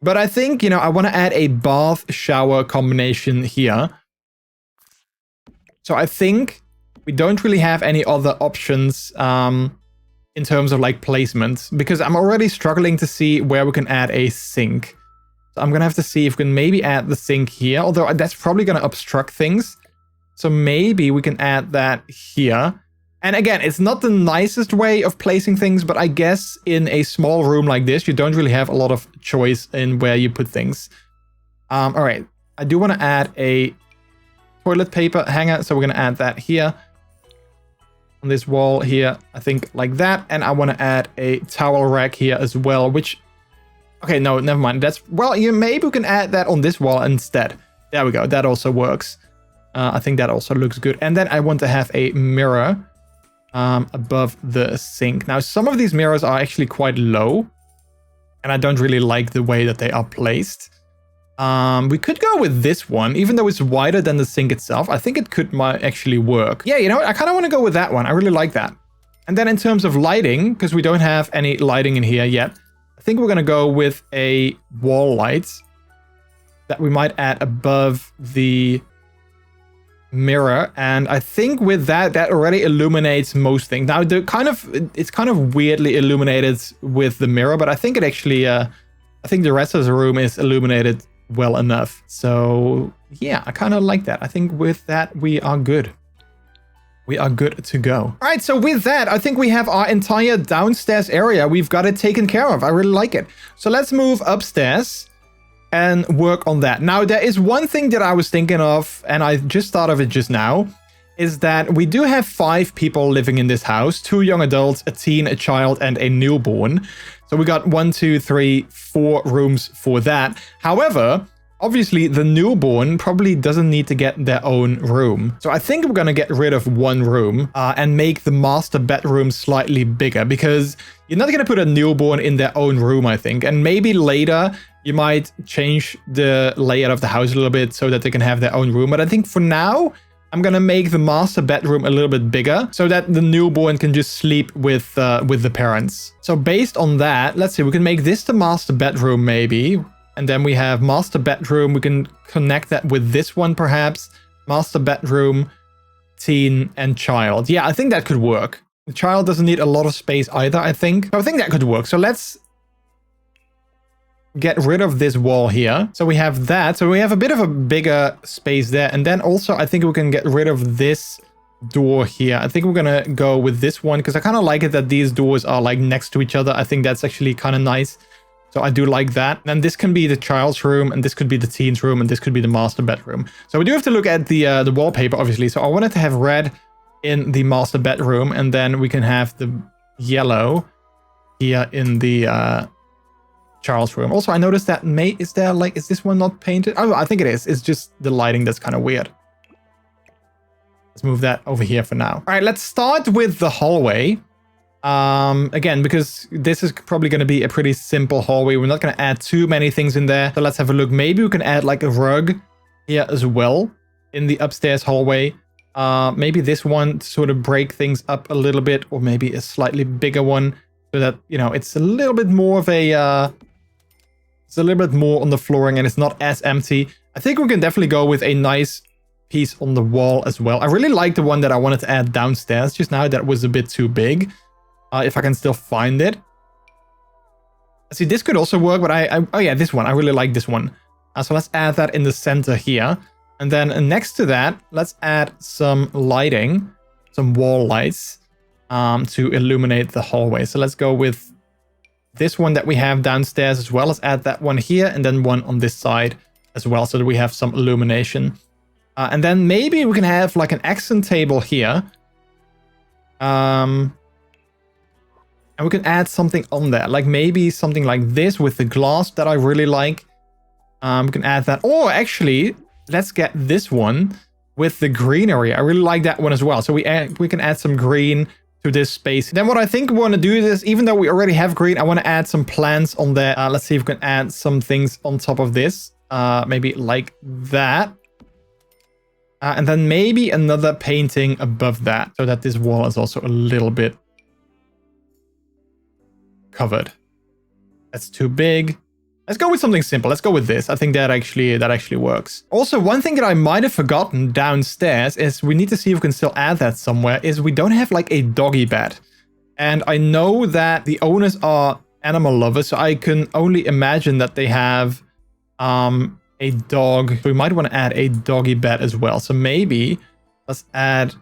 But I think, I want to add a bath shower combination here. So I think we don't really have any other options in terms of like placement, because I'm already struggling to see where we can add a sink. So I'm going to have to see if we can maybe add the sink here, although that's probably going to obstruct things. So maybe we can add that here. And again, it's not the nicest way of placing things, but I guess in a small room like this, you don't really have a lot of choice in where you put things. All right, I do want to add a toilet paper hanger, so we're going to add that here on this wall here, I think like that. And I want to add a towel rack here as well, which... Okay, no, never mind. Maybe we can add that on this wall instead. There we go. That also works. I think that also looks good. And then I want to have a mirror above the sink. Now, some of these mirrors are actually quite low, and I don't really like the way that they are placed. We could go with this one, even though it's wider than the sink itself. I think it might actually work. Yeah, you know what? I kind of want to go with that one. I really like that. And then in terms of lighting, because we don't have any lighting in here yet, I think we're going to go with a wall light that we might add above the mirror. And I think with that already illuminates most things. Now, it's kind of weirdly illuminated with the mirror, but I think it actually, I think the rest of the room is illuminated well enough. So yeah, I kind of like that. I think with that, we are good. we are good to go. All right, so with that, I think we have our entire downstairs area. We've got it taken care of. I really like it. So let's move upstairs and work on that. Now, there is one thing that I was thinking of, and I just thought of it just now, is that we do have 5 people living in this house, 2 young adults, a teen, a child, and a newborn. So we got 1, 2, 3, 4 rooms for that. However, obviously, the newborn probably doesn't need to get their own room. So I think we're going to get rid of 1 room and make the master bedroom slightly bigger, because you're not going to put a newborn in their own room, I think. And maybe later you might change the layout of the house a little bit so that they can have their own room. But I think for now, I'm going to make the master bedroom a little bit bigger so that the newborn can just sleep with the parents. So based on that, let's see, we can make this the master bedroom maybe. And then we have master bedroom. We can connect that with this one, perhaps. Master bedroom, teen, and child. Yeah, I think that could work. The child doesn't need a lot of space either, I think. So I think that could work. So let's get rid of this wall here. So we have that. So we have a bit of a bigger space there. And then also, I think we can get rid of this door here. I think we're going to go with this one because I kind of like it that these doors are like next to each other. I think that's actually kind of nice. So I do like that. And this can be the child's room, and this could be the teen's room, and this could be the master bedroom. So we do have to look at the wallpaper, obviously. So I wanted to have red in the master bedroom, and then we can have the yellow here in the child's room. Also, I noticed that is this one not painted? Oh, I think it is. It's just the lighting that's kind of weird. Let's move that over here for now. All right, let's start with the hallway. Again, because this is probably going to be a pretty simple hallway. We're not going to add too many things in there. So let's have a look. Maybe we can add like a rug here as well in the upstairs hallway. Maybe this one to sort of break things up a little bit, or maybe a slightly bigger one so that, you know, it's a little bit more of a, it's a little bit more on the flooring and it's not as empty. I think we can definitely go with a nice piece on the wall as well. I really like the one that I wanted to add downstairs just now. That was a bit too big. If I can still find it. See, this could also work, but oh yeah, this one. I really like this one. So let's add that in the center here. And then next to that, let's add some lighting, some wall lights to illuminate the hallway. So let's go with this one that we have downstairs as well. Let's add that one here and then one on this side as well so that we have some illumination. And then maybe we can have like an accent table here. And we can add something on there, like maybe something like this with the glass that I really like. We can add that. Or actually, let's get this one with the greenery. I really like that one as well. So we can add some green to this space. Then what I think we want to do is, even though we already have green, I want to add some plants on there. Let's see if we can add some things on top of this. Maybe like that. And then maybe another painting above that so that this wall is also a little bit covered. That's too big. Let's go with something simple. Let's go with this. I think that actually works. Also, one thing that I might have forgotten downstairs is we need to see if we can still add that somewhere, is we don't have like a doggy bed. And I know that the owners are animal lovers, so I can only imagine that they have a dog. We might want to add a doggy bed as well. So maybe let's add,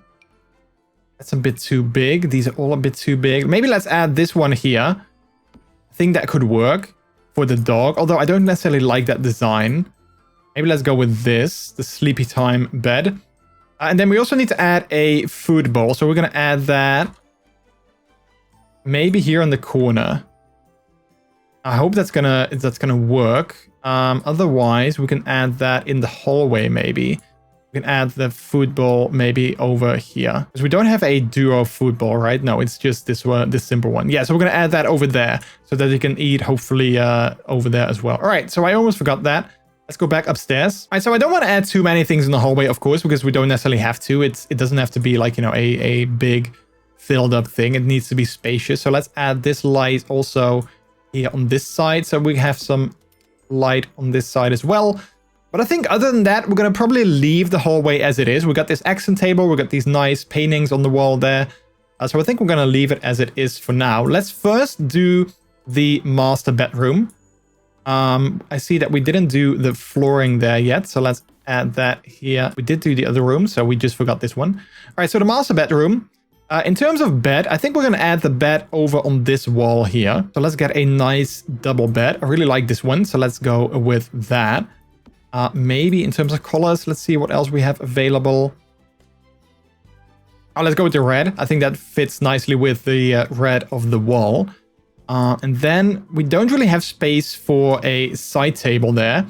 that's a bit too big. These are all a bit too big. Maybe let's add this one here. I think that could work for the dog, although I don't necessarily like that design. Maybe let's go with this, the sleepy time bed. And then we also need to add a food bowl. So we're going to add that maybe here in the corner. I hope that's gonna work. Otherwise, we can add that in the hallway maybe. We can add the food bowl maybe over here. Because we don't have a duo food bowl, right? No, it's just this one, this simple one. Yeah, so we're going to add that over there so that you can eat hopefully over there as well. All right, so I almost forgot that. Let's go back upstairs. All right, so I don't want to add too many things in the hallway, of course, because we don't necessarily have to. It doesn't have to be like, you know, a big filled up thing. It needs to be spacious. So let's add this light also here on this side. So we have some light on this side as well. But I think other than that, we're going to probably leave the hallway as it is. We got this accent table. We got these nice paintings on the wall there. So I think we're going to leave it as it is for now. Let's first do the master bedroom. I see that we didn't do the flooring there yet, so let's add that here. We did do the other room, so we just forgot this one. All right, so the master bedroom. In terms of bed, I think we're going to add the bed over on this wall here. So let's get a nice double bed. I really like this one, so let's go with that. Maybe in terms of colors, let's see what else we have available. Oh, let's go with the red. I think that fits nicely with the red of the wall. And then we don't really have space for a side table there.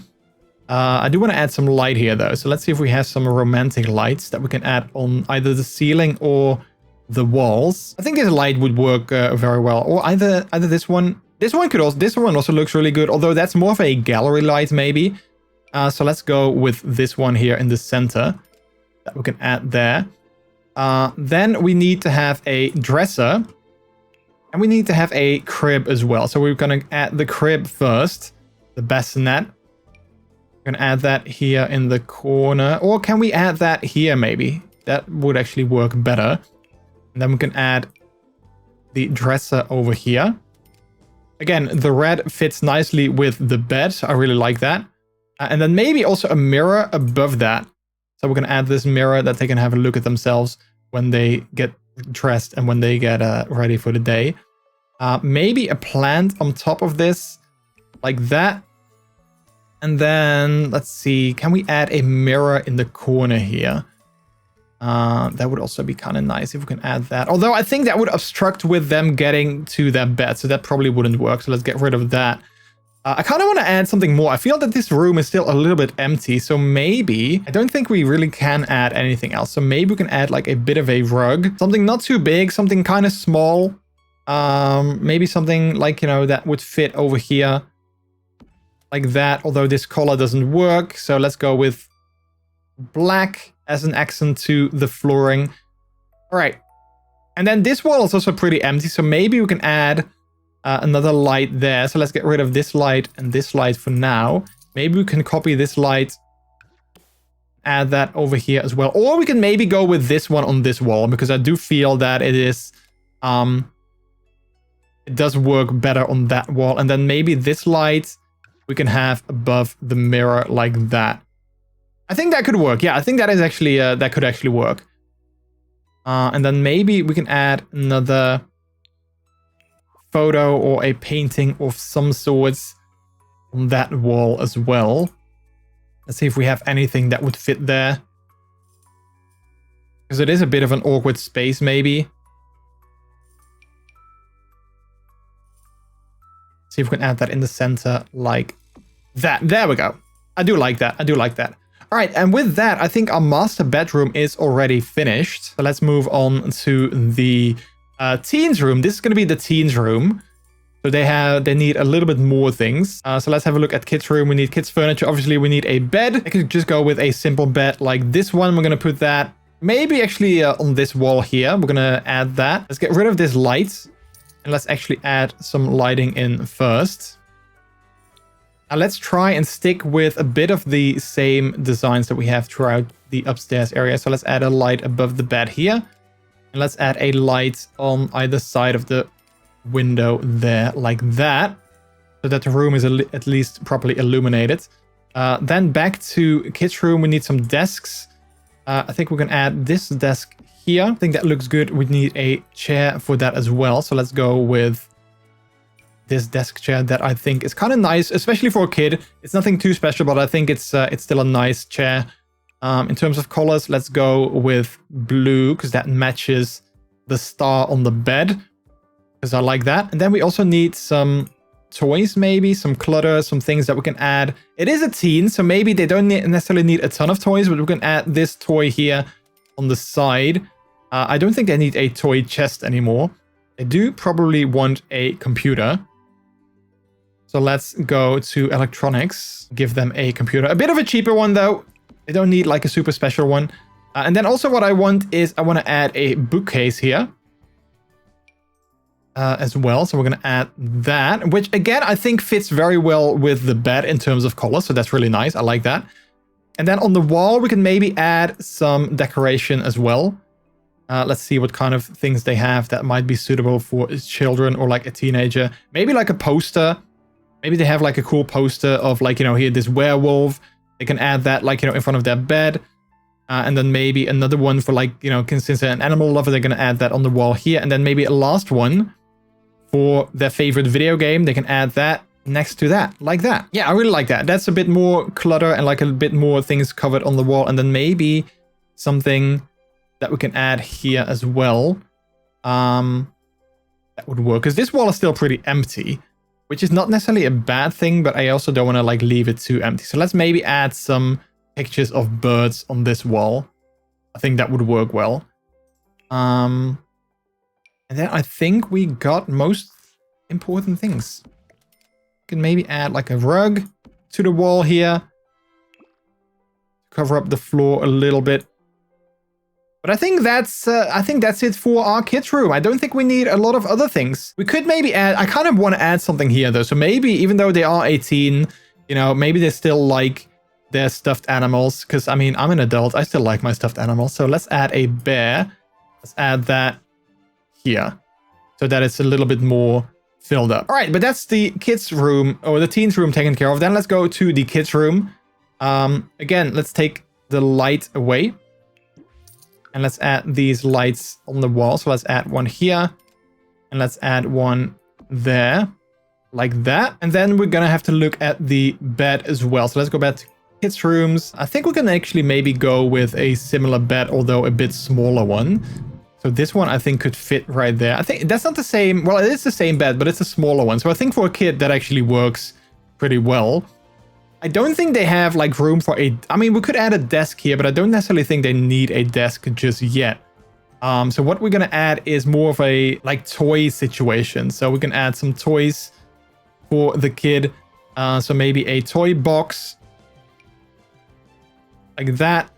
I do want to add some light here though. So let's see if we have some romantic lights that we can add on either the ceiling or the walls. I think this light would work very well, or either this one. This one also looks really good, although that's more of a gallery light maybe. So let's go with this one here in the center that we can add there. Then we need to have a dresser, and we need to have a crib as well. So we're going to add the crib first, the bassinet. We're going to add that here in the corner, or can we add that here maybe? That would actually work better. And then we can add the dresser over here. Again, the red fits nicely with the bed, so I really like that. And then maybe also a mirror above that. So we're going to add this mirror that they can have a look at themselves when they get dressed and when they get ready for the day. Maybe a plant on top of this, like that. And then, let's see, can we add a mirror in the corner here? That would also be kind of nice if we can add that. Although I think that would obstruct with them getting to their bed, so that probably wouldn't work. So let's get rid of that. I kind of want to add something more. I feel that this room is still a little bit empty, so maybe, I don't think we really can add anything else. So maybe we can add like a bit of a rug, something not too big, something kind of small. Maybe something like, you know, that would fit over here like that, although this color doesn't work. So let's go with black as an accent to the flooring. All right. And then this wall is also pretty empty, so maybe we can add another light there. So let's get rid of this light and this light for now. Maybe we can copy this light, add that over here as well. Or we can maybe go with this one on this wall, because I do feel that it is, it does work better on that wall. And then maybe this light we can have above the mirror like that. I think that could work. Yeah, I think that is actually, that could actually work. And then maybe we can add another photo or a painting of some sorts on that wall as well. Let's see if we have anything that would fit there, because it is a bit of an awkward space maybe. See if we can add that in the center like that. There we go. I do like that. I do like that. All right, and with that, I think our master bedroom is already finished. So let's move on to the teens room. This is going to be the teens room. So they need a little bit more things. So let's have a look at kids room. We need kids furniture. Obviously, we need a bed. I could just go with a simple bed like this one. We're going to put that maybe actually on this wall here. We're going to add that. Let's get rid of this light. And let's actually add some lighting in first. Now let's try and stick with a bit of the same designs that we have throughout the upstairs area. So let's add a light above the bed here. And let's add a light on either side of the window there, like that. So that the room is at least properly illuminated. Then back to kids' room, we need some desks. I think we can add this desk here. I think that looks good. We need a chair for that as well. So let's go with this desk chair that I think is kind of nice, especially for a kid. It's nothing too special, but I think it's still a nice chair. In terms of colors, let's go with blue, because that matches the star on the bed, because I like that. And then we also need some toys, maybe some clutter, some things that we can add. It is a teen, so maybe they don't necessarily need a ton of toys, but we can add this toy here on the side. I don't think they need a toy chest anymore. They do probably want a computer. So let's go to electronics, give them a computer. A bit of a cheaper one though. They don't need like a super special one. And then also what I want is I want to add a bookcase here as well. So we're going to add that, which again, I think fits very well with the bed in terms of color. So that's really nice. I like that. And then on the wall, we can maybe add some decoration as well. Let's see what kind of things they have that might be suitable for children or like a teenager. Maybe like a poster Maybe they have like a cool poster of like, you know, here, this werewolf. They can add that like, you know, in front of their bed. And then maybe another one for like, you know, since they're an animal lover, they're going to add that on the wall here. And then maybe a last one for their favorite video game. They can add that next to that, like that. Yeah, I really like that. That's a bit more clutter and like a bit more things covered on the wall. And then maybe something that we can add here as well. That would work, because this wall is still pretty empty, which is not necessarily a bad thing, but I also don't want to like leave it too empty. So let's maybe add some pictures of birds on this wall. I think that would work well. And then I think we got most important things. We can maybe add like a rug to the wall here. Cover up the floor a little bit. But I think that's it for our kids' room. I don't think we need a lot of other things. We could maybe add, I kind of want to add something here though. So maybe even though they are 18, you know, maybe they still like their stuffed animals. Because I mean, I'm an adult. I still like my stuffed animals. So let's add a bear. Let's add that here. So that it's a little bit more filled up. All right, but that's the kids' room or the teens' room taken care of. Then let's go to the kids' room. Again, let's take the light away. And let's add these lights on the wall. So let's add one here. And let's add one there. Like that. And then we're going to have to look at the bed as well. So let's go back to kids' rooms. I think we can actually maybe go with a similar bed, although a bit smaller one. So this one I think could fit right there. I think that's not the same. Well, it is the same bed, but it's a smaller one. So I think for a kid that actually works pretty well. I don't think they have like room for a, I mean, we could add a desk here, but I don't necessarily think they need a desk just yet. So what we're going to add is more of a like toy situation. So we can add some toys for the kid. So maybe a toy box like that.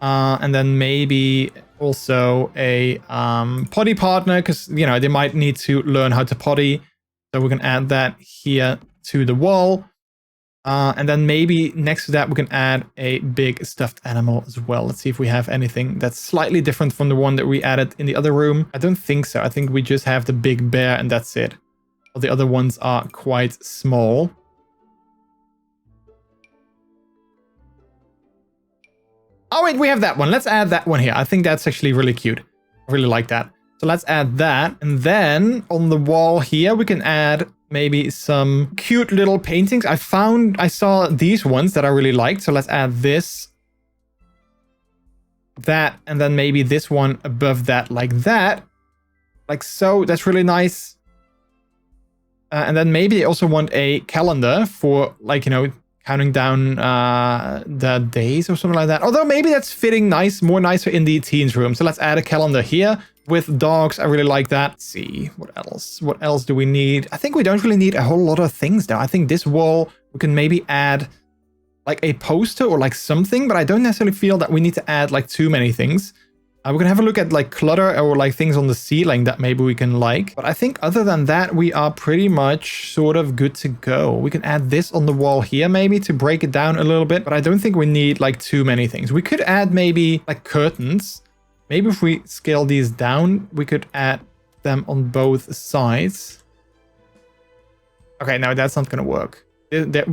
And then maybe also a potty partner, because, you know, they might need to learn how to potty. So we can add that here to the wall. And then maybe next to that, we can add a big stuffed animal as well. Let's see if we have anything that's slightly different from the one that we added in the other room. I don't think so. I think we just have the big bear and that's it. All the other ones are quite small. Oh, wait, we have that one. Let's add that one here. I think that's actually really cute. I really like that. So let's add that. And then on the wall here, we can add maybe some cute little paintings. I saw these ones that I really liked. So let's add this, that, and then maybe this one above that, like that. Like so, that's really nice. And then maybe they also want a calendar for, like, you know, counting down the days or something like that. Although maybe that's fitting more nicer in the teens room. So let's add a calendar here. With dogs, I really like that. Let's see, what else? What else do we need? I think we don't really need a whole lot of things though. I think this wall, we can maybe add like a poster or like something, but I don't necessarily feel that we need to add like too many things. We're gonna have a look at like clutter or like things on the ceiling that maybe we can like. But I think other than that, we are pretty much sort of good to go. We can add this on the wall here maybe to break it down a little bit, but I don't think we need like too many things. We could add maybe like curtains. Maybe if we scale these down, we could add them on both sides. Okay, no, that's not going to work.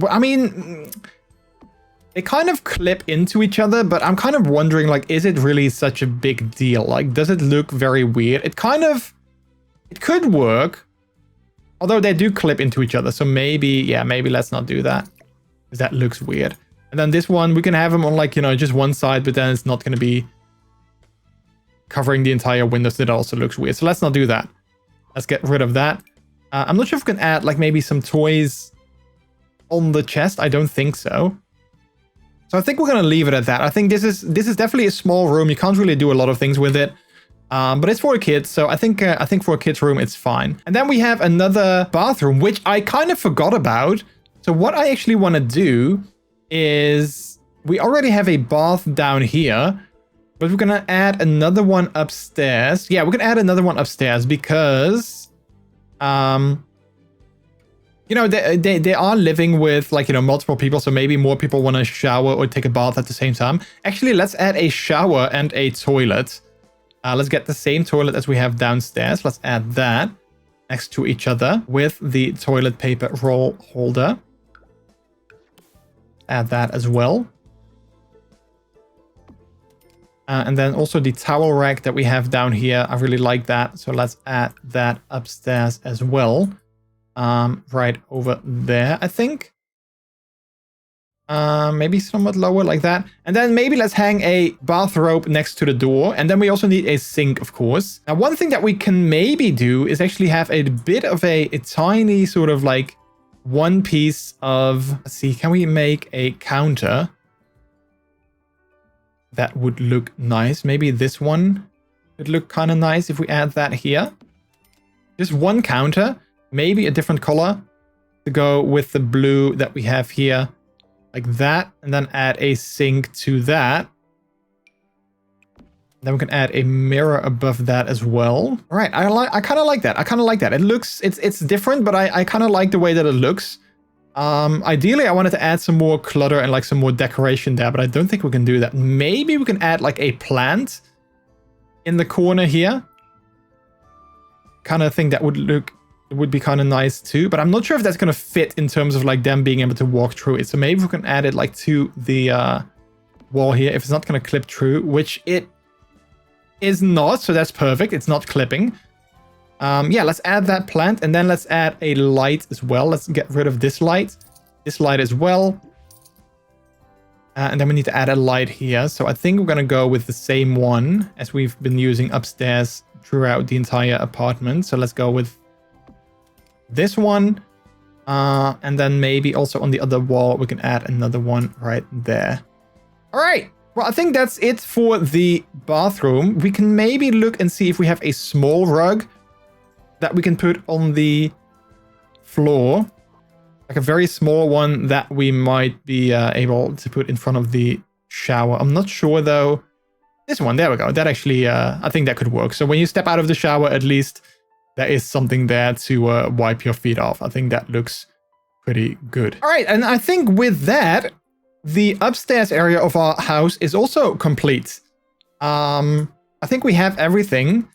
I mean, they kind of clip into each other, but I'm kind of wondering, like, is it really such a big deal? Like, does it look very weird? It could work. Although they do clip into each other. So maybe, yeah, maybe let's not do that. Because that looks weird. And then this one, we can have them on, like, you know, just one side, but then it's not going to be covering the entire window, so that also looks weird. So let's not do that. Let's get rid of that. I'm not sure if we can add like maybe some toys on the chest. I don't think so. So I think we're gonna leave it at that. I think this is definitely a small room. You can't really do a lot of things with it. But it's for a kid, so I think for a kid's room it's fine. And then we have another bathroom, which I kind of forgot about. So what I actually want to do is we already have a bath down here. But we're gonna add another one upstairs. Yeah, we're gonna add another one upstairs because, you know, they are living with, like, you know, multiple people. So maybe more people want to shower or take a bath at the same time. Actually, let's add a shower and a toilet. Let's get the same toilet as we have downstairs. Let's add that. next to each other with the toilet paper roll holder. Add that as well. And then also the towel rack that we have down here. I really like that. So let's add that upstairs as well. Right over there, I think. Maybe somewhat lower like that. And then maybe let's hang a bathrobe next to the door. And then we also need a sink, of course. Now, one thing that we can maybe do is actually have a bit of a tiny sort of like one piece of... Let's see, can we make a counter? That would look nice. Maybe this one would look kind of nice if we add that here. Just one counter. Maybe a different color to go with the blue that we have here. Like that, and then add a sink to that. Then we can add a mirror above that as well. All right, I kind of like that. I kind of like that. It looks, it's different, but I kind of like the way that it looks. Ideally, I wanted to add some more clutter and like some more decoration there, but I don't think we can do that. Maybe we can add like a plant in the corner here. Kind of think that would look... It would be kind of nice too, but I'm not sure if that's going to fit in terms of like them being able to walk through it. So maybe we can add it like to the wall here if it's not going to clip through, which it is not. So that's perfect. It's not clipping. Yeah, let's add that plant and then let's add a light as well. Let's get rid of this light as well. And then we need to add a light here. So I think we're going to go with the same one as we've been using upstairs throughout the entire apartment. So let's go with this one, and then maybe also on the other wall we can add another one right there. All right, well, I think that's it for the bathroom. We can maybe look and see if we have a small rug that we can put on the floor, like a very small one that we might be able to put in front of the shower. I'm not sure though. This one, there we go. That actually, I think that could work. So when you step out of the shower, at least there is something there to wipe your feet off. I think that looks pretty good. All right, and I think with that, the upstairs area of our house is also complete. I think we have everything.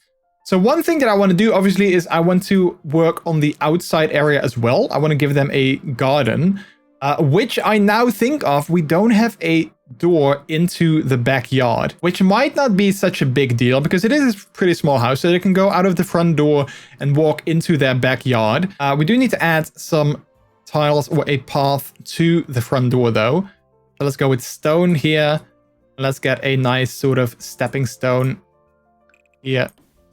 So one thing that I want to do, obviously, is I want to work on the outside area as well. I want to give them a garden, which I now think of. We don't have a door into the backyard, which might not be such a big deal because it is a pretty small house, so they can go out of the front door and walk into their backyard. We do need to add some tiles or a path to the front door though. So let's go with stone here. Let's get a nice sort of stepping stone here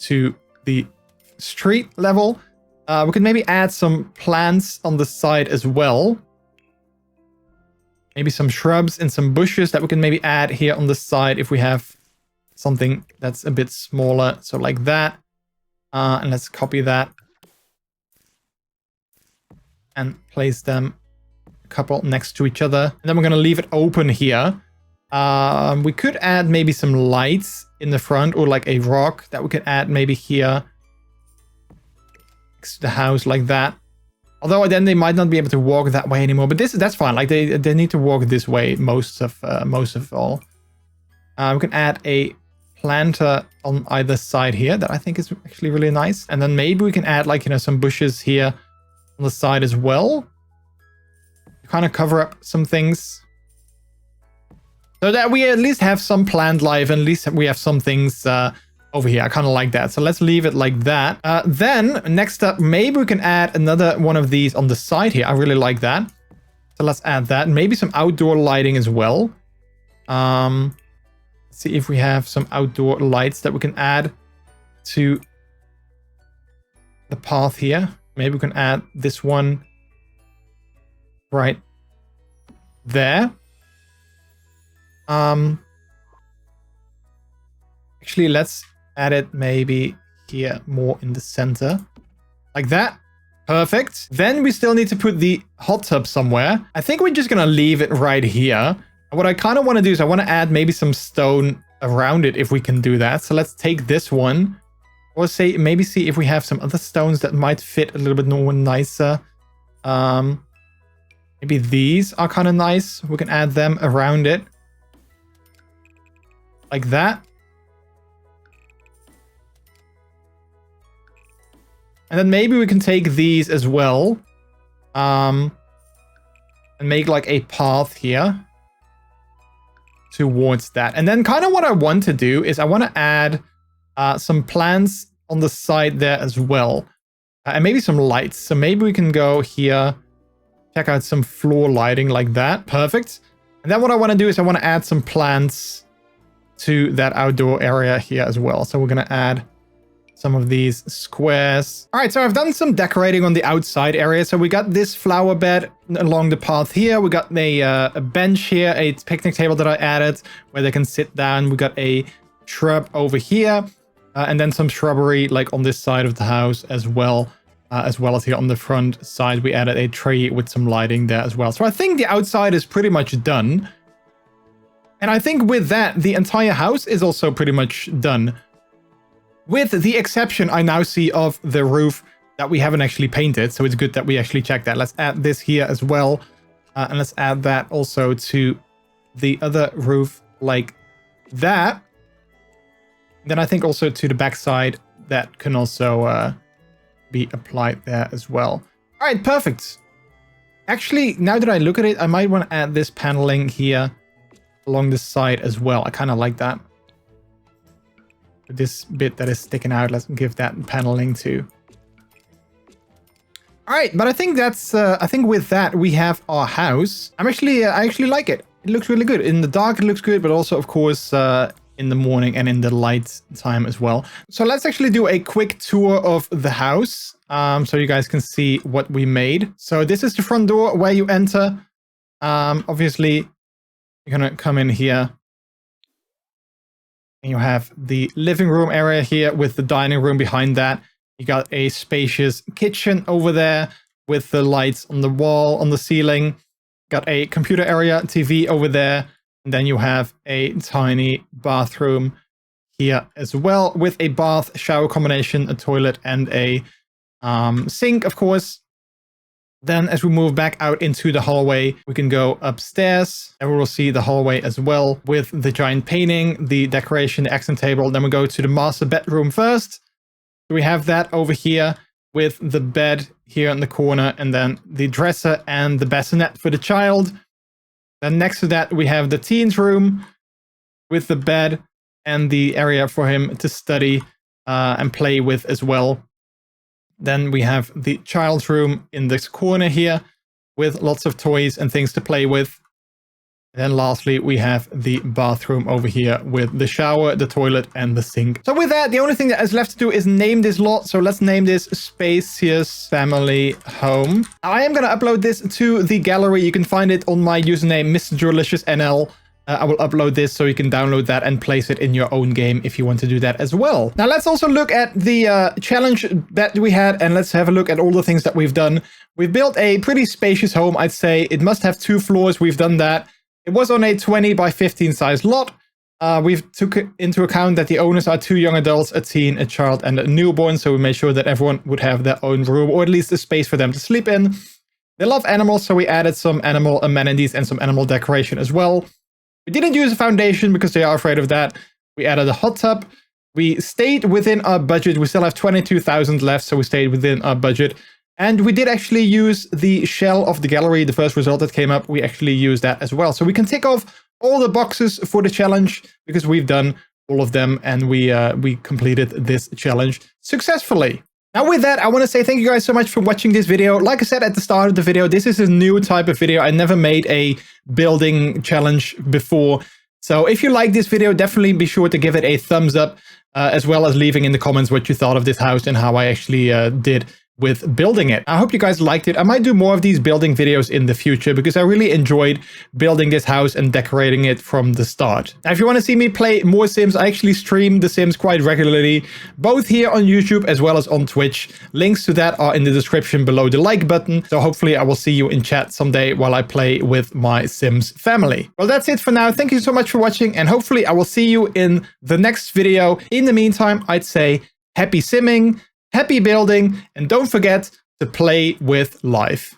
to the street level. We could maybe add some plants on the side as well. Maybe some shrubs and some bushes that we can maybe add here on the side if we have something that's a bit smaller. So like that. And let's copy that. And place them a couple next to each other. And then we're going to leave it open here. We could add maybe some lights in the front or like a rock that we could add maybe here next to the house like that. Although then they might not be able to walk that way anymore, but that's fine. Like they need to walk this way most of all. We can add a planter on either side here that I think is actually really nice. And then maybe we can add like, you know, some bushes here on the side as well. Kind of cover up some things. So that we at least have some plant life, and at least we have some things over here. I kind of like that. So let's leave it like that. Then next up, maybe we can add another one of these on the side here. I really like that. So let's add that. Maybe some outdoor lighting as well. Let's see if we have some outdoor lights that we can add to the path here. Maybe we can add this one right there. Actually, let's add it maybe here more in the center. Like that. Perfect. Then we still need to put the hot tub somewhere. I think we're just going to leave it right here. What I kind of want to do is I want to add maybe some stone around it if we can do that. So let's take this one. Or say maybe see if we have some other stones that might fit a little bit more nicer. Maybe these are kind of nice. We can add them around it. Like that. And then maybe we can take these as well. And make like a path here towards that. And then kind of what I want to do is I want to add some plants on the side there as well. And maybe some lights. So maybe we can go here, check out some floor lighting like that. Perfect. And then what I want to do is I want to add some plants to that outdoor area here as well. So we're going to add some of these squares. All right, so I've done some decorating on the outside area. So we got this flower bed along the path here. We got a bench here, a picnic table that I added where they can sit down. We got a shrub over here, and then some shrubbery like on this side of the house as well as here on the front side. We added a tree with some lighting there as well. So I think the outside is pretty much done. And I think with that, the entire house is also pretty much done. With the exception I now see of the roof that we haven't actually painted. So it's good that we actually check that. Let's add this here as well. And let's add that also to the other roof like that. Then I think also to the back side that can also be applied there as well. All right, perfect. Actually, now that I look at it, I might want to add this paneling here along the side as well. I kind of like that. This bit that is sticking out, let's give that paneling too. All right, but I think that's I think with that we have our house. I actually like it. It looks really good. In the dark it looks good, but also of course in the morning and in the light time as well. So let's actually do a quick tour of the house so you guys can see what we made. So this is the front door where you enter. Obviously you're gonna come in here. You have the living room area here with the dining room behind that. You got a spacious kitchen over there with the lights on the wall, on the ceiling. Got a computer area, TV over there. And then you have a tiny bathroom here as well with a bath shower combination, a toilet and a sink, of course. Then as we move back out into the hallway, we can go upstairs and we will see the hallway as well with the giant painting, the decoration, the accent table. Then we go to the master bedroom first. So we have that over here with the bed here in the corner and then the dresser and the bassinet for the child. Then next to that, we have the teens room with the bed and the area for him to study and play with as well. Then we have the child's room in this corner here with lots of toys and things to play with. And then lastly, we have the bathroom over here with the shower, the toilet, and the sink. So with that, the only thing that is left to do is name this lot. So let's name this Spacious Family Home. I am going to upload this to the gallery. You can find it on my username, MrJordilicious. I will upload this so you can download that and place it in your own game if you want to do that as well. Now let's also look at the challenge that we had and let's have a look at all the things that we've done. We've built a pretty spacious home, I'd say. It must have 2 floors. We've done that. It was on a 20 by 15 size lot. We've took into account that the owners are 2 young adults, a teen, a child, and a newborn. So we made sure that everyone would have their own room or at least a space for them to sleep in. They love animals, so we added some animal amenities and some animal decoration as well. We didn't use a foundation because they are afraid of that. We added a hot tub. We stayed within our budget. We still have 22,000 left, so we stayed within our budget. And we did actually use the shell of the gallery, the first result that came up. We actually used that as well. So we can tick off all the boxes for the challenge because we've done all of them and we completed this challenge successfully. Now with that, I want to say thank you guys so much for watching this video. Like I said at the start of the video, this is a new type of video. I never made a building challenge before. So if you like this video, definitely be sure to give it a thumbs up, as well as leaving in the comments what you thought of this house and how I actually did with building it. I hope you guys liked it. I might do more of these building videos in the future because I really enjoyed building this house and decorating it from the start. Now, if you want to see me play more Sims, I actually stream The Sims quite regularly, both here on YouTube as well as on Twitch. Links to that are in the description below the like button. So hopefully I will see you in chat someday while I play with my Sims family. Well, that's it for now. Thank you so much for watching and hopefully I will see you in the next video. In the meantime, I'd say happy simming, happy building, and don't forget to play with life.